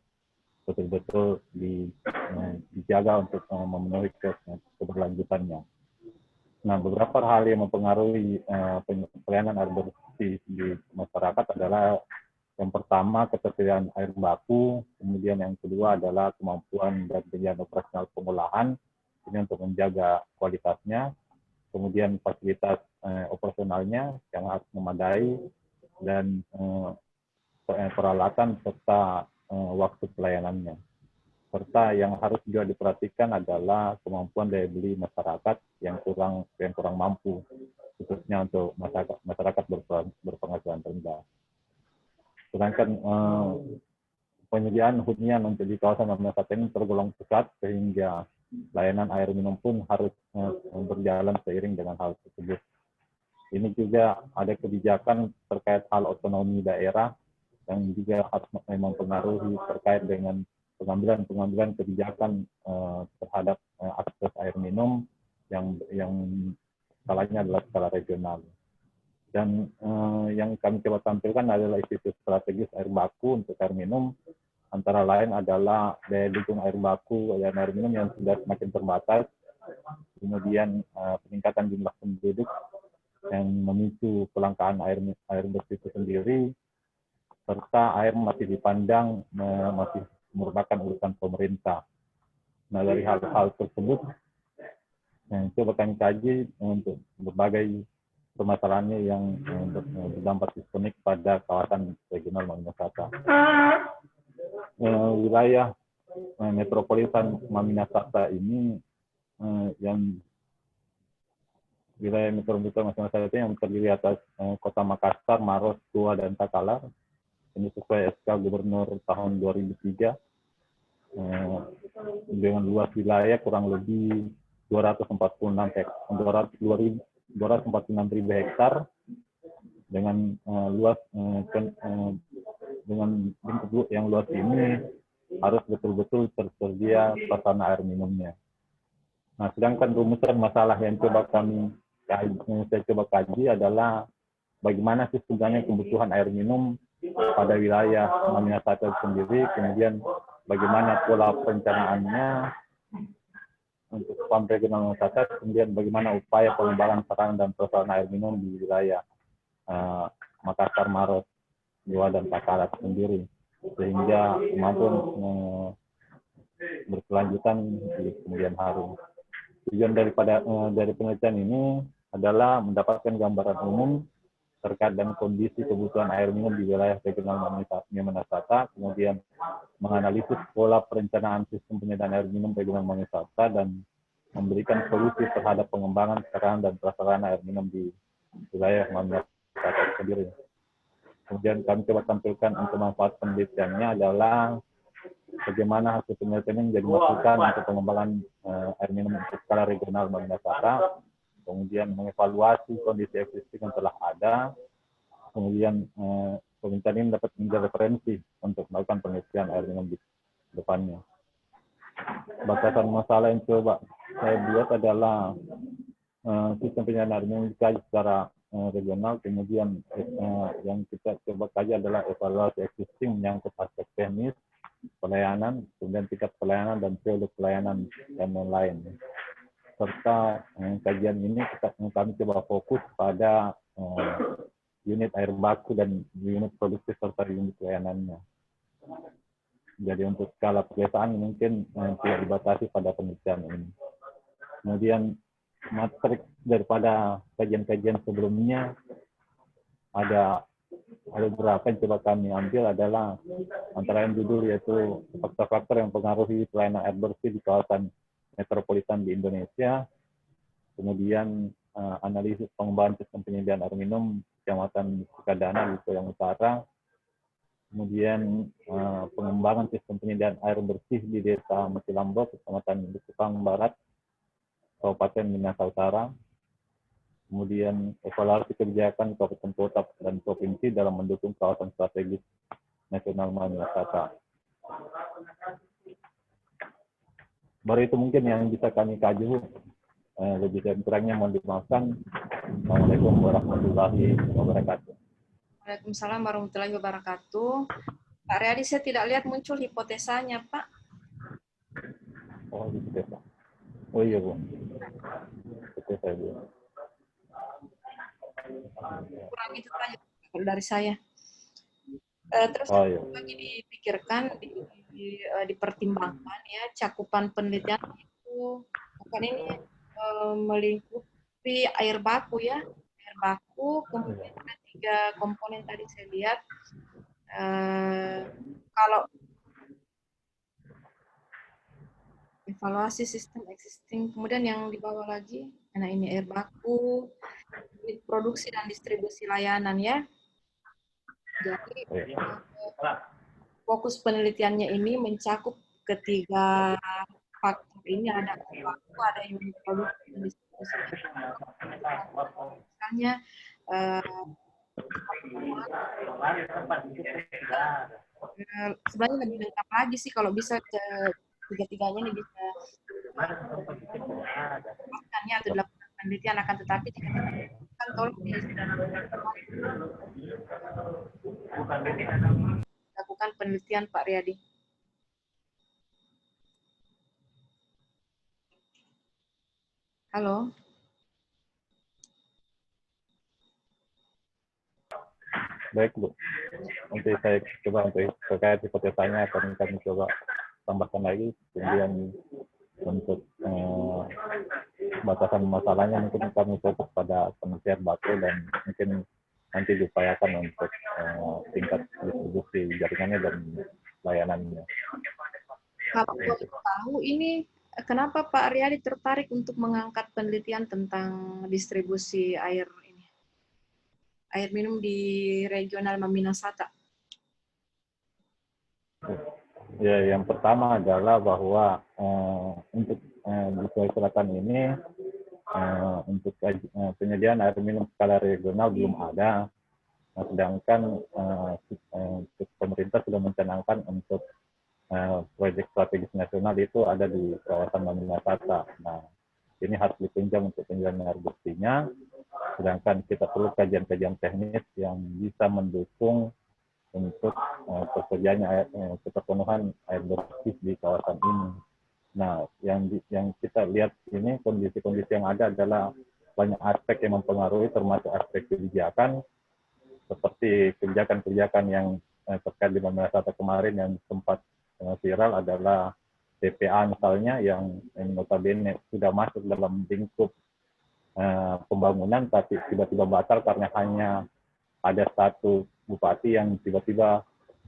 betul-betul dijaga untuk memenuhi keberlanjutannya. Nah, beberapa hal yang mempengaruhi pelayanan air bersih di masyarakat adalah yang pertama ketersediaan air baku, kemudian yang kedua adalah kemampuan dan kegiatan operasional pengolahan ini untuk menjaga kualitasnya. kemudian fasilitas operasionalnya yang harus memadai, dan peralatan serta waktu pelayanannya. Serta yang harus juga diperhatikan adalah kemampuan daya beli masyarakat yang kurang mampu, khususnya untuk masyarakat berpenghasilan rendah. Sedangkan penyediaan hunian untuk di kawasan wisata ini tergolong pusat, sehingga layanan air minum pun harus berjalan seiring dengan hal tersebut. Ini juga ada kebijakan terkait hal otonomi daerah yang juga harus mempengaruhi terkait dengan pengambilan kebijakan terhadap akses air minum yang skalanya adalah skala regional. Dan yang kami coba tampilkan adalah isu strategis air baku untuk air minum, antara lain adalah daya dukung air baku dan air minum yang sudah semakin terbatas, kemudian peningkatan jumlah penduduk yang memicu kelangkaan air bersih itu sendiri, serta air masih dipandang masih merupakan urusan pemerintah. Nah, dari hal-hal tersebut yang coba kami kaji untuk berbagai permasalahannya yang berdampak sistemik pada kawasan regional Maminasata. Wilayah metropolitan Maminasata ini yang wilayah metropolitan Maminasata yang terdiri atas Kota Makassar, Maros, Goa, dan Takalar. Ini sesuai SK Gubernur tahun 2003 dengan luas wilayah kurang lebih 246.000 hektar dengan luas dengan bentuk yang luas ini harus betul-betul tersedia sarana air minumnya. Nah, sedangkan rumusan masalah yang saya coba kaji adalah bagaimana sih sebenarnya kebutuhan air minum pada wilayah Maminasata sendiri, kemudian bagaimana pola perencanaannya untuk PAM regional Maminasata, kemudian bagaimana upaya pengembangan sarana dan prasarana air minum di wilayah Makassar, Maros, Goa, dan Takalar sendiri, sehingga mampu berkelanjutan di kemudian hari. Tujuan dari penelitian ini adalah mendapatkan gambaran umum terkait dengan kondisi kebutuhan air minum di wilayah regional Maminasata, kemudian menganalisis pola perencanaan sistem penyediaan air minum regional Maminasata, dan memberikan solusi terhadap pengembangan sarana dan prasarana air minum di wilayah Maminasata sendiri. Kemudian kami coba tampilkan untuk manfaat penelitiannya adalah bagaimana hasil penelitian ini menjadi masukan untuk pengembangan air minum untuk skala regional Maminasata, kemudian mengevaluasi kondisi existing yang telah ada, kemudian penelitian ini dapat menjadi referensi untuk melakukan penelitian air minum di depannya. Batasan masalah yang coba saya buat adalah sistem penyediaan air minum dikaji secara regional, kemudian yang kita coba kaji adalah evaluasi existing menyangkut aspek teknis, pelayanan, kemudian tingkat pelayanan dan periode pelayanan, dan lain-lain. Serta kajian ini kami coba fokus pada unit air baku dan unit produksi serta unit pelayanannya. Jadi untuk skala pedesaan mungkin tidak dibatasi pada penelitian ini. Kemudian matrik daripada kajian-kajian sebelumnya ada beberapa yang coba kami ambil adalah antara yang judul yaitu faktor-faktor yang mempengaruhi pelayanan air bersih di kawasan metropolitan di Indonesia, kemudian analisis pengembangan sistem penyediaan air minum Kecamatan Sukadana di Soyang Utara, kemudian pengembangan sistem penyediaan air bersih di Desa Masilambo, Kecamatan Likupang Barat, Kabupaten Minahasa Utara, kemudian evaluasi kebijakan kabupaten kota dan provinsi dalam mendukung kawasan strategis nasional Maminasata. Baru itu mungkin yang bisa kami kaji. Lebih dan kurangnya mohon dimaafkan. Assalamualaikum warahmatullahi wabarakatuh. Waalaikumsalam warahmatullahi wabarakatuh. Pak Riyadi, saya tidak lihat muncul hipotesanya, Pak. Oh, hipotesa. Oh iya, Bu. Hipotesa, Bu. Kurang itu saja dari saya. Terus lagi dipikirkan, dipertimbangkan ya cakupan penelitian itu bukan ini melingkup Tapi air baku ya, air baku, kemudian ada 3 komponen tadi saya lihat. Kalau evaluasi sistem existing, kemudian yang di bawah lagi, nah ini air baku, produksi dan distribusi layanan ya. Jadi fokus penelitiannya ini mencakup ketiga faktor ini, ada air baku, ada yang produksi dan distribusi. Misalnya sebenarnya lebih lengkap lagi sih kalau bisa ke tiga-tiganya ini bisa ya, atau dilakukan penelitian, akan tetapi jika kan tolong dilakukan penelitian Pak Riyadi. Halo. Baik Bu, nanti saya coba untuk terkait hipotesanya akan kami coba tambahkan lagi. Kemudian untuk batasan masalahnya mungkin kami fokus pada penelitian batu dan mungkin nanti diupayakan untuk tingkat distribusi jaringannya dan layanannya. Kalau boleh tahu ini kenapa Pak Riyadi tertarik untuk mengangkat penelitian tentang distribusi air minum di regional Maminasata? Ya, yang pertama adalah bahwa untuk di Sulawesi Selatan ini untuk penyediaan air minum skala regional belum ada. Nah, sedangkan pemerintah sudah mencanangkan untuk proyek strategis nasional itu ada di kawasan Maminasata. Nah, ini harus ditunjang untuk penyediaan air bersihnya. Sedangkan kita perlu kajian-kajian teknis yang bisa mendukung untuk keterpenuhan air bersih di kawasan ini. Nah, yang kita lihat ini kondisi-kondisi yang ada adalah banyak aspek yang mempengaruhi, termasuk aspek kebijakan, seperti kebijakan-kebijakan yang terkait di Maminasata kemarin yang sempat viral adalah TPA misalnya yang notabene sudah masuk dalam lingkup pembangunan tapi tiba-tiba batal karena hanya ada satu bupati yang tiba-tiba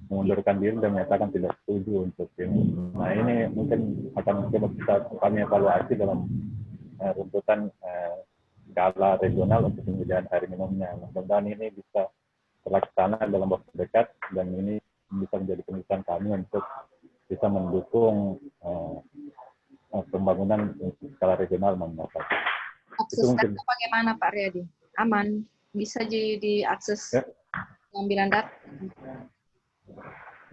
mengundurkan diri dan menyatakan tidak setuju untuk ini. Nah, ini mungkin akan coba kita kami evaluasi dalam runtutan skala regional untuk penyediaan air minumnya. Mudah-mudahan ini bisa terlaksana dalam waktu dekat dan ini bisa menjadi penelitian kami untuk bisa mendukung pembangunan skala regional Maminasata. Aksesnya bagaimana Pak Riyadi? Aman? Bisa diakses ya. Pengambilan data?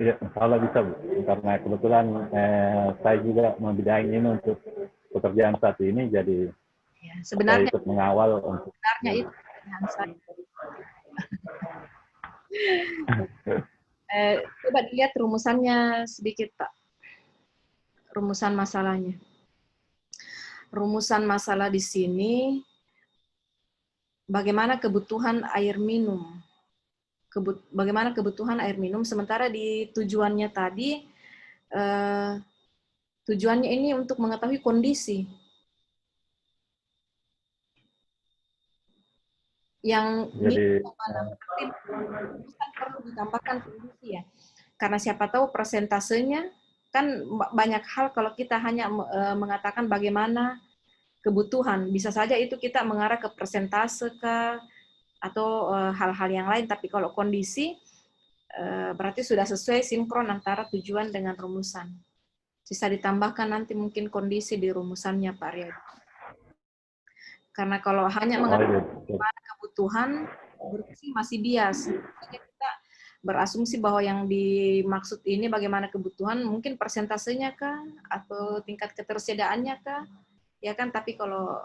Iya, kalau bisa Bu. Karena kebetulan saya juga membidangi ini untuk pekerjaan saat ini, jadi ya, sebenarnya saya ikut mengawal untuk. Sebenarnya itu pertanyaan saya. Coba dilihat rumusannya sedikit Pak. Rumusan masalahnya. Rumusan masalah di sini, bagaimana kebutuhan air minum. Bagaimana kebutuhan air minum, sementara di tujuannya tadi, tujuannya ini untuk mengetahui kondisi. Yang perlu ditambahkan kondisi ya. Karena siapa tahu persentasenya, kan banyak hal kalau kita hanya mengatakan bagaimana kebutuhan, bisa saja itu kita mengarah ke persentase atau hal-hal yang lain, tapi kalau kondisi berarti sudah sesuai sinkron antara tujuan dengan rumusan. Bisa ditambahkan nanti mungkin kondisi di rumusannya Pak Riyadi. Karena kalau hanya mengatakan bagaimana kebutuhan, berarti masih bias. Kita berasumsi bahwa yang dimaksud ini bagaimana kebutuhan, mungkin persentasenya kah, atau tingkat ketersediaannya kah, ya kan? Tapi kalau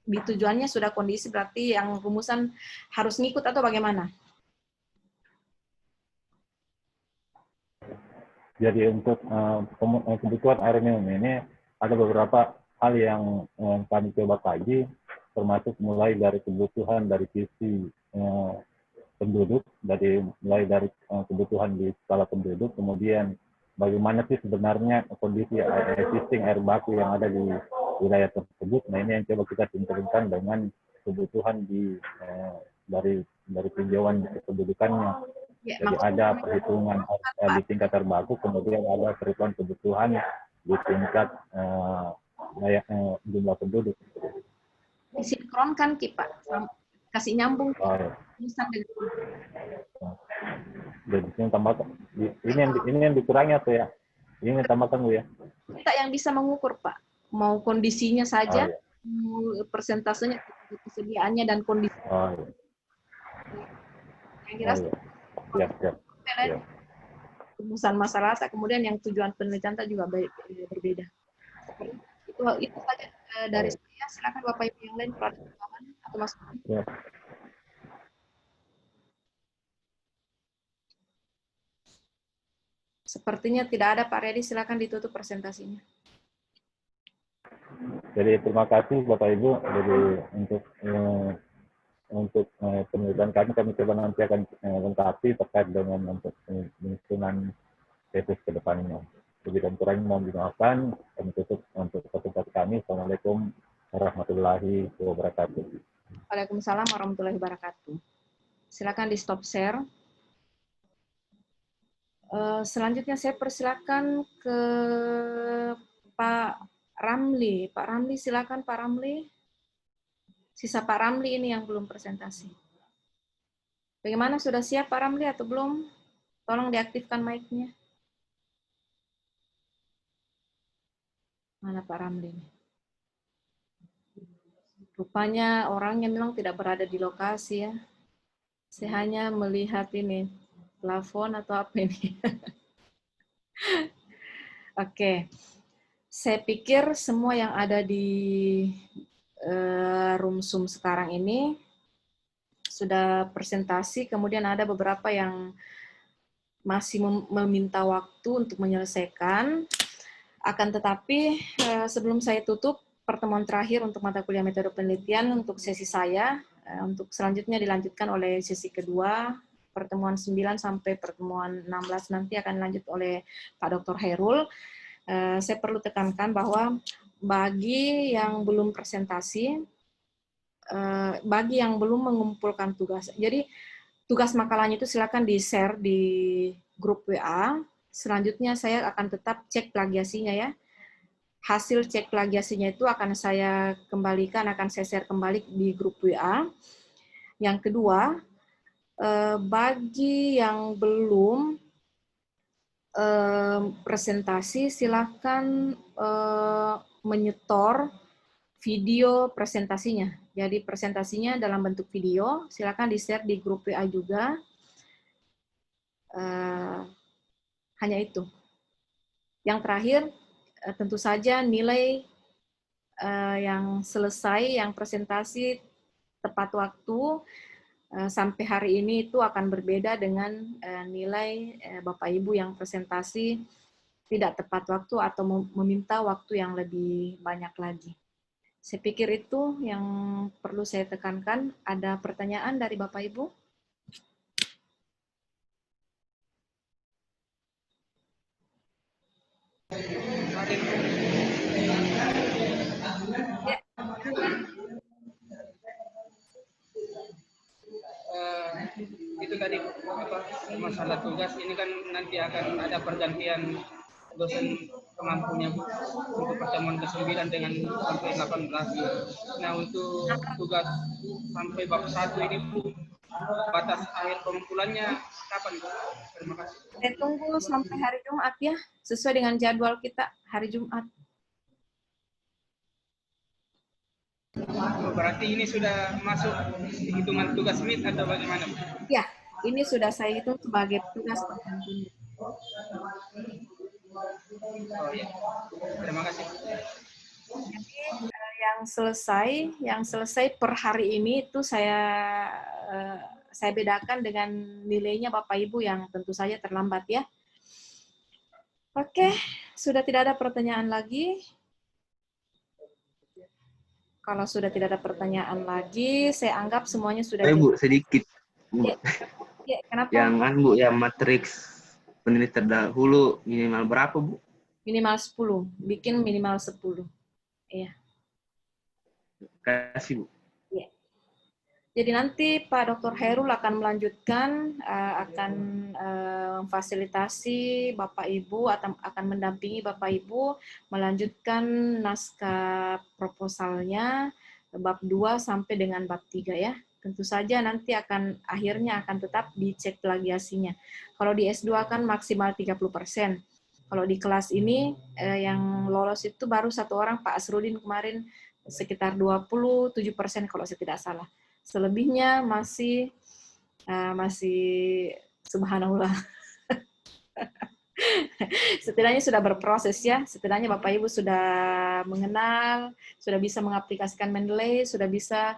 di tujuannya sudah kondisi, berarti yang rumusan harus ngikut atau bagaimana? Jadi untuk kebutuhan air minum ini ada beberapa hal yang kami coba kaji, termasuk mulai dari kebutuhan dari sisi penduduk, mulai dari kebutuhan di skala penduduk, kemudian bagaimana sih sebenarnya kondisi existing air baku yang ada di wilayah tersebut. Nah ini yang coba kita sinkronkan dengan kebutuhan dari tinjauan kependudukannya. Ya, Jadi ada perhitungan di tingkat terbaku, kemudian ada perhitungan kebutuhan di tingkat jumlah penduduk. disinkronkan Ki Pak, kasih nyambung tulisan dengan Jadi ini tambahkan, ini yang dikurangi atau ya? Ini yang tambahkan Bu ya? kita yang bisa mengukur Pak, mau kondisinya saja, mau persentasenya, kesediaannya dan kondisi. Yang jelas Siap. rumusan masalah, kemudian yang tujuan penelitian juga berbeda. Itu saja dari saya. Silakan Bapak Ibu yang lain kalau ada tambahan atau masukan. Ya. Sepertinya tidak ada Pak Redi, silakan ditutup presentasinya. Jadi terima kasih Bapak Ibu. Jadi untuk penelitian kami coba nanti akan lengkapi terkait dengan untuk penyusunan tesis ke depannya. Lebih dan kurangnya mohon dimaafkan. Kami tutup untuk presentasi kami. Assalamualaikum warahmatullahi wabarakatuh. Waalaikumsalam warahmatullahi wabarakatuh. Silakan di stop share. Selanjutnya saya persilakan ke Pak Ramli. Pak Ramli, silakan Pak Ramli. Sisa Pak Ramli ini yang belum presentasi. Bagaimana, sudah siap Pak Ramli atau belum? Tolong diaktifkan mic-nya. Mana Pak Ramli? Rupanya orangnya memang tidak berada di lokasi ya. Saya hanya melihat ini, plafon atau apa ini. Oke. Saya pikir semua yang ada di room Zoom sekarang ini sudah presentasi, kemudian ada beberapa yang masih meminta waktu untuk menyelesaikan. Akan tetapi sebelum saya tutup pertemuan terakhir untuk mata kuliah metode penelitian untuk sesi saya, untuk selanjutnya dilanjutkan oleh sesi kedua, pertemuan 9 sampai pertemuan 16 nanti akan lanjut oleh Pak Dr. Hairul. Saya perlu tekankan bahwa bagi yang belum presentasi, bagi yang belum mengumpulkan tugas, jadi tugas makalahnya itu silakan di-share di grup WA. Selanjutnya saya akan tetap cek plagiasinya ya. Hasil cek plagiasinya itu akan saya kembalikan, akan saya share kembali di grup WA. Yang kedua, bagi yang belum presentasi, silakan menyetor video presentasinya. Jadi presentasinya dalam bentuk video, silakan di-share di grup WA juga. Hanya itu. Yang terakhir, tentu saja nilai yang selesai, yang presentasi tepat waktu, sampai hari ini itu akan berbeda dengan nilai Bapak Ibu yang presentasi tidak tepat waktu atau meminta waktu yang lebih banyak lagi. Saya pikir itu yang perlu saya tekankan. Ada pertanyaan dari Bapak Ibu? Itu tadi masalah tugas ini kan nanti akan ada pergantian dosen pengampunya Bu untuk pertemuan ke-9 dengan sampai 18. Nah untuk tugas sampai bab 1 ini Bu, batas akhir pengumpulannya kapan Bu? Terima kasih. Saya tunggu sampai hari Jumat ya, sesuai dengan jadwal kita hari Jumat. Berarti ini sudah masuk hitungan tugas MIT atau bagaimana? Ya, ini sudah saya hitung sebagai tugas pengampunya. Oh ya, terima kasih. Jadi yang selesai per hari ini itu saya bedakan dengan nilainya Bapak Ibu yang tentu saja terlambat ya. Oke, sudah tidak ada pertanyaan lagi. Kalau sudah tidak ada pertanyaan lagi, saya anggap semuanya sudah jelas. Bu, sedikit. Bu. Ya, kenapa? Yang kan Bu, yang matriks penelitian terdahulu minimal berapa Bu? Minimal 10, bikin minimal 10. Iya. kasih Bu. Ya. Jadi nanti Pak Dr. Hairul akan melanjutkan, akan memfasilitasi Bapak Ibu atau akan mendampingi Bapak Ibu melanjutkan naskah proposalnya bab 2 sampai dengan bab 3 ya. Tentu saja nanti akhirnya akan tetap dicek plagiasinya. Kalau di S2 kan maksimal 30%. Kalau di kelas ini yang lolos itu baru 1 orang, Pak Asrudin kemarin sekitar 27% kalau saya tidak salah. Selebihnya masih subhanallah. Setidaknya sudah berproses ya, setidaknya Bapak Ibu sudah mengenal, sudah bisa mengaplikasikan Mendeley, sudah bisa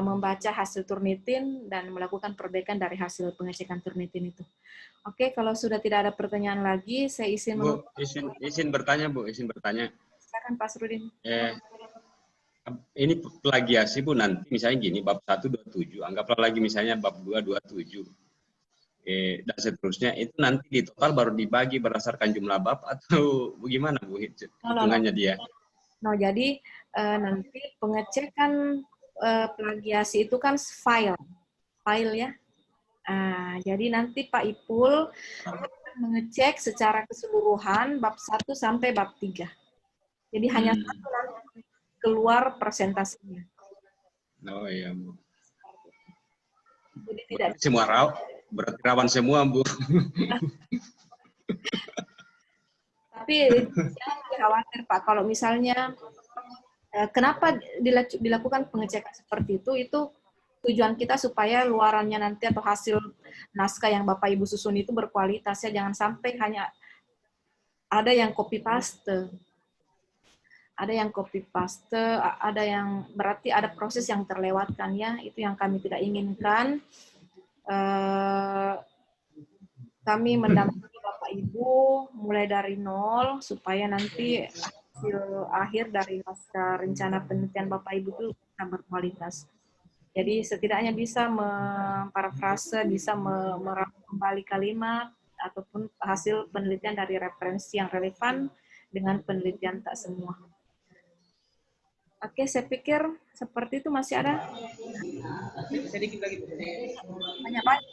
membaca hasil Turnitin dan melakukan perbaikan dari hasil pengecekan Turnitin itu. Oke, kalau sudah tidak ada pertanyaan lagi, saya izin Bu, izin bertanya Bu, izin bertanya. Silakan Pak Asrudin. Ini plagiasi Bu, nanti misalnya gini, bab 1 27, anggaplah lagi misalnya bab 2 27. Dan seterusnya, itu nanti di total baru dibagi berdasarkan jumlah bab atau bagaimana Bu hitungannya dia? No, jadi nanti pengecekan plagiasi itu kan file ya. Jadi nanti Pak Ipul akan mengecek secara keseluruhan bab 1 sampai bab 3. Jadi hanya satu nanti keluar presentasinya. Oh iya Bu. Jadi tidak semua berarti rawan semua Bu. Tapi jangan khawatir Pak, kalau misalnya kenapa dilakukan pengecekan seperti itu tujuan kita supaya luarannya nanti atau hasil naskah yang Bapak Ibu susun itu berkualitas ya, jangan sampai hanya ada yang copy paste. Ada yang copy paste, ada yang berarti ada proses yang terlewatkan ya, itu yang kami tidak inginkan. Kami mendampingi Bapak Ibu mulai dari nol supaya nanti hasil akhir dari naskah rencana penelitian Bapak Ibu itu bisa berkualitas. Jadi setidaknya bisa memparafrase, bisa merangkum kembali kalimat ataupun hasil penelitian dari referensi yang relevan dengan penelitian tak semua. Oke, saya pikir seperti itu. Masih ada? Sedikit lagi. Banyak-banyak.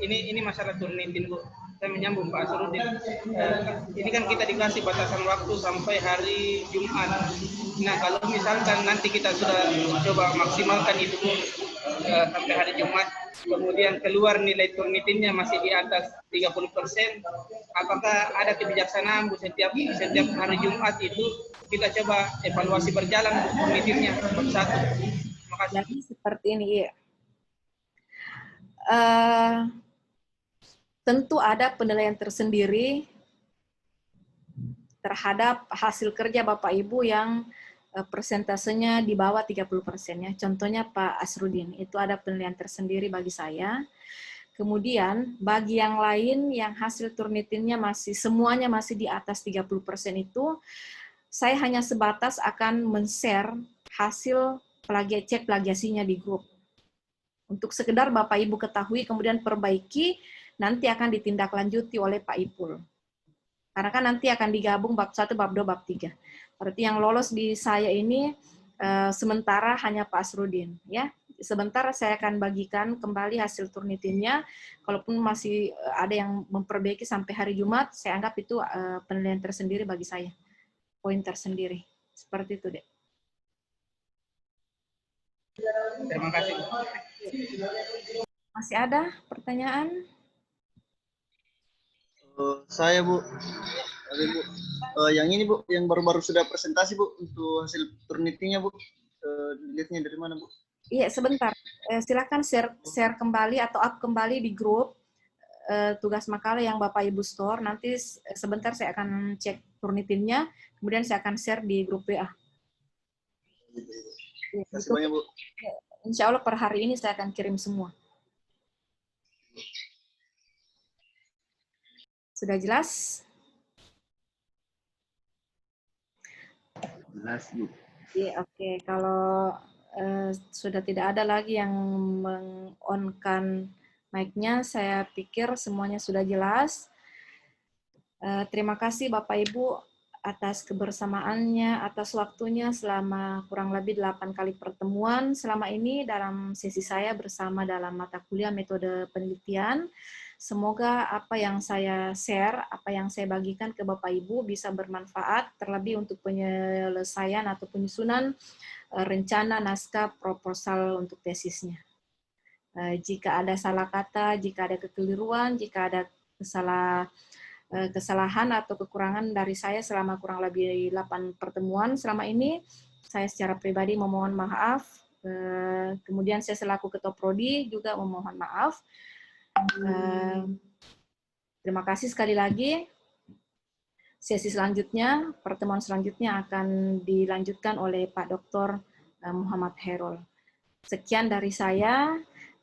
Ini masalah Turnitin Bu. Saya menyambung Pak Asrudin. Ini kan kita dikasih batasan waktu sampai hari Jumat. Nah, kalau misalkan nanti kita sudah coba maksimalkan itu Bu, sampai hari Jumat, kemudian keluar nilai Turnitinnya masih di atas 30%, apakah ada kebijaksanaan Bu setiap hari Jumat itu kita coba evaluasi berjalan Turnitinnya satu. Jadi seperti ini ya. Tentu ada penilaian tersendiri terhadap hasil kerja Bapak Ibu yang persentasenya di bawah 30% ya. Contohnya Pak Asrudin, itu ada penilaian tersendiri bagi saya. Kemudian bagi yang lain yang hasil Turnitinnya semuanya masih di atas 30% itu, saya hanya sebatas akan men-share hasil cek plagiasinya di grup. Untuk sekedar Bapak Ibu ketahui, kemudian perbaiki, nanti akan ditindaklanjuti oleh Pak Ipul. Karena kan nanti akan digabung bab 1, bab 2, bab 3. Berarti yang lolos di saya ini sementara hanya Pak Asrudin. Ya. Sebentar saya akan bagikan kembali hasil Turnitinnya. Kalaupun masih ada yang memperbaiki sampai hari Jumat, saya anggap itu penilaian tersendiri bagi saya. Poin tersendiri. Seperti itu, Dek. Terima kasih. Masih ada pertanyaan? Saya Bu, yang ini Bu, yang baru-baru sudah presentasi Bu untuk hasil Turnitinnya Bu, dilihatnya dari mana Bu? Iya sebentar, silakan share kembali atau up kembali di grup tugas makalah yang Bapak Ibu store. Nanti sebentar saya akan cek Turnitinnya, kemudian saya akan share di grup WA. Terima kasih banyak Bu. Insya Allah per hari ini saya akan kirim semua. Sudah jelas? Jelas Bu. Iya, oke. Kalau sudah tidak ada lagi yang meng-on-kan mic-nya, saya pikir semuanya sudah jelas. Terima kasih Bapak Ibu atas kebersamaannya, atas waktunya selama kurang lebih 8 kali pertemuan selama ini dalam sesi saya bersama dalam mata kuliah metode penelitian. Semoga apa yang saya share, apa yang saya bagikan ke Bapak Ibu bisa bermanfaat, terlebih untuk penyelesaian atau penyusunan rencana naskah proposal untuk tesisnya. Jika ada salah kata, jika ada kekeliruan, jika ada kesalahan atau kekurangan dari saya selama kurang lebih 8 pertemuan selama ini, saya secara pribadi memohon maaf. Kemudian saya selaku Ketua Prodi juga memohon maaf. Terima kasih sekali lagi. Sesi selanjutnya, pertemuan selanjutnya akan dilanjutkan oleh Pak Dr. Muhammad Herol. Sekian dari saya.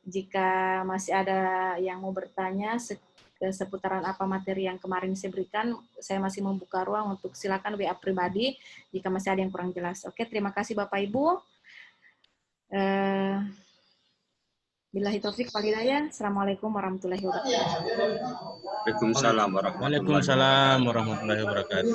Jika masih ada yang mau bertanya seputaran apa materi yang kemarin saya berikan, saya masih membuka ruang untuk silakan WA pribadi jika masih ada yang kurang jelas. Oke, terima kasih Bapak Ibu. Billahi taufik wal hidayah. Assalamualaikum warahmatullahi wabarakatuh. Waalaikumsalam warahmatullahi wabarakatuh. Waalaikumsalam warahmatullahi wabarakatuh.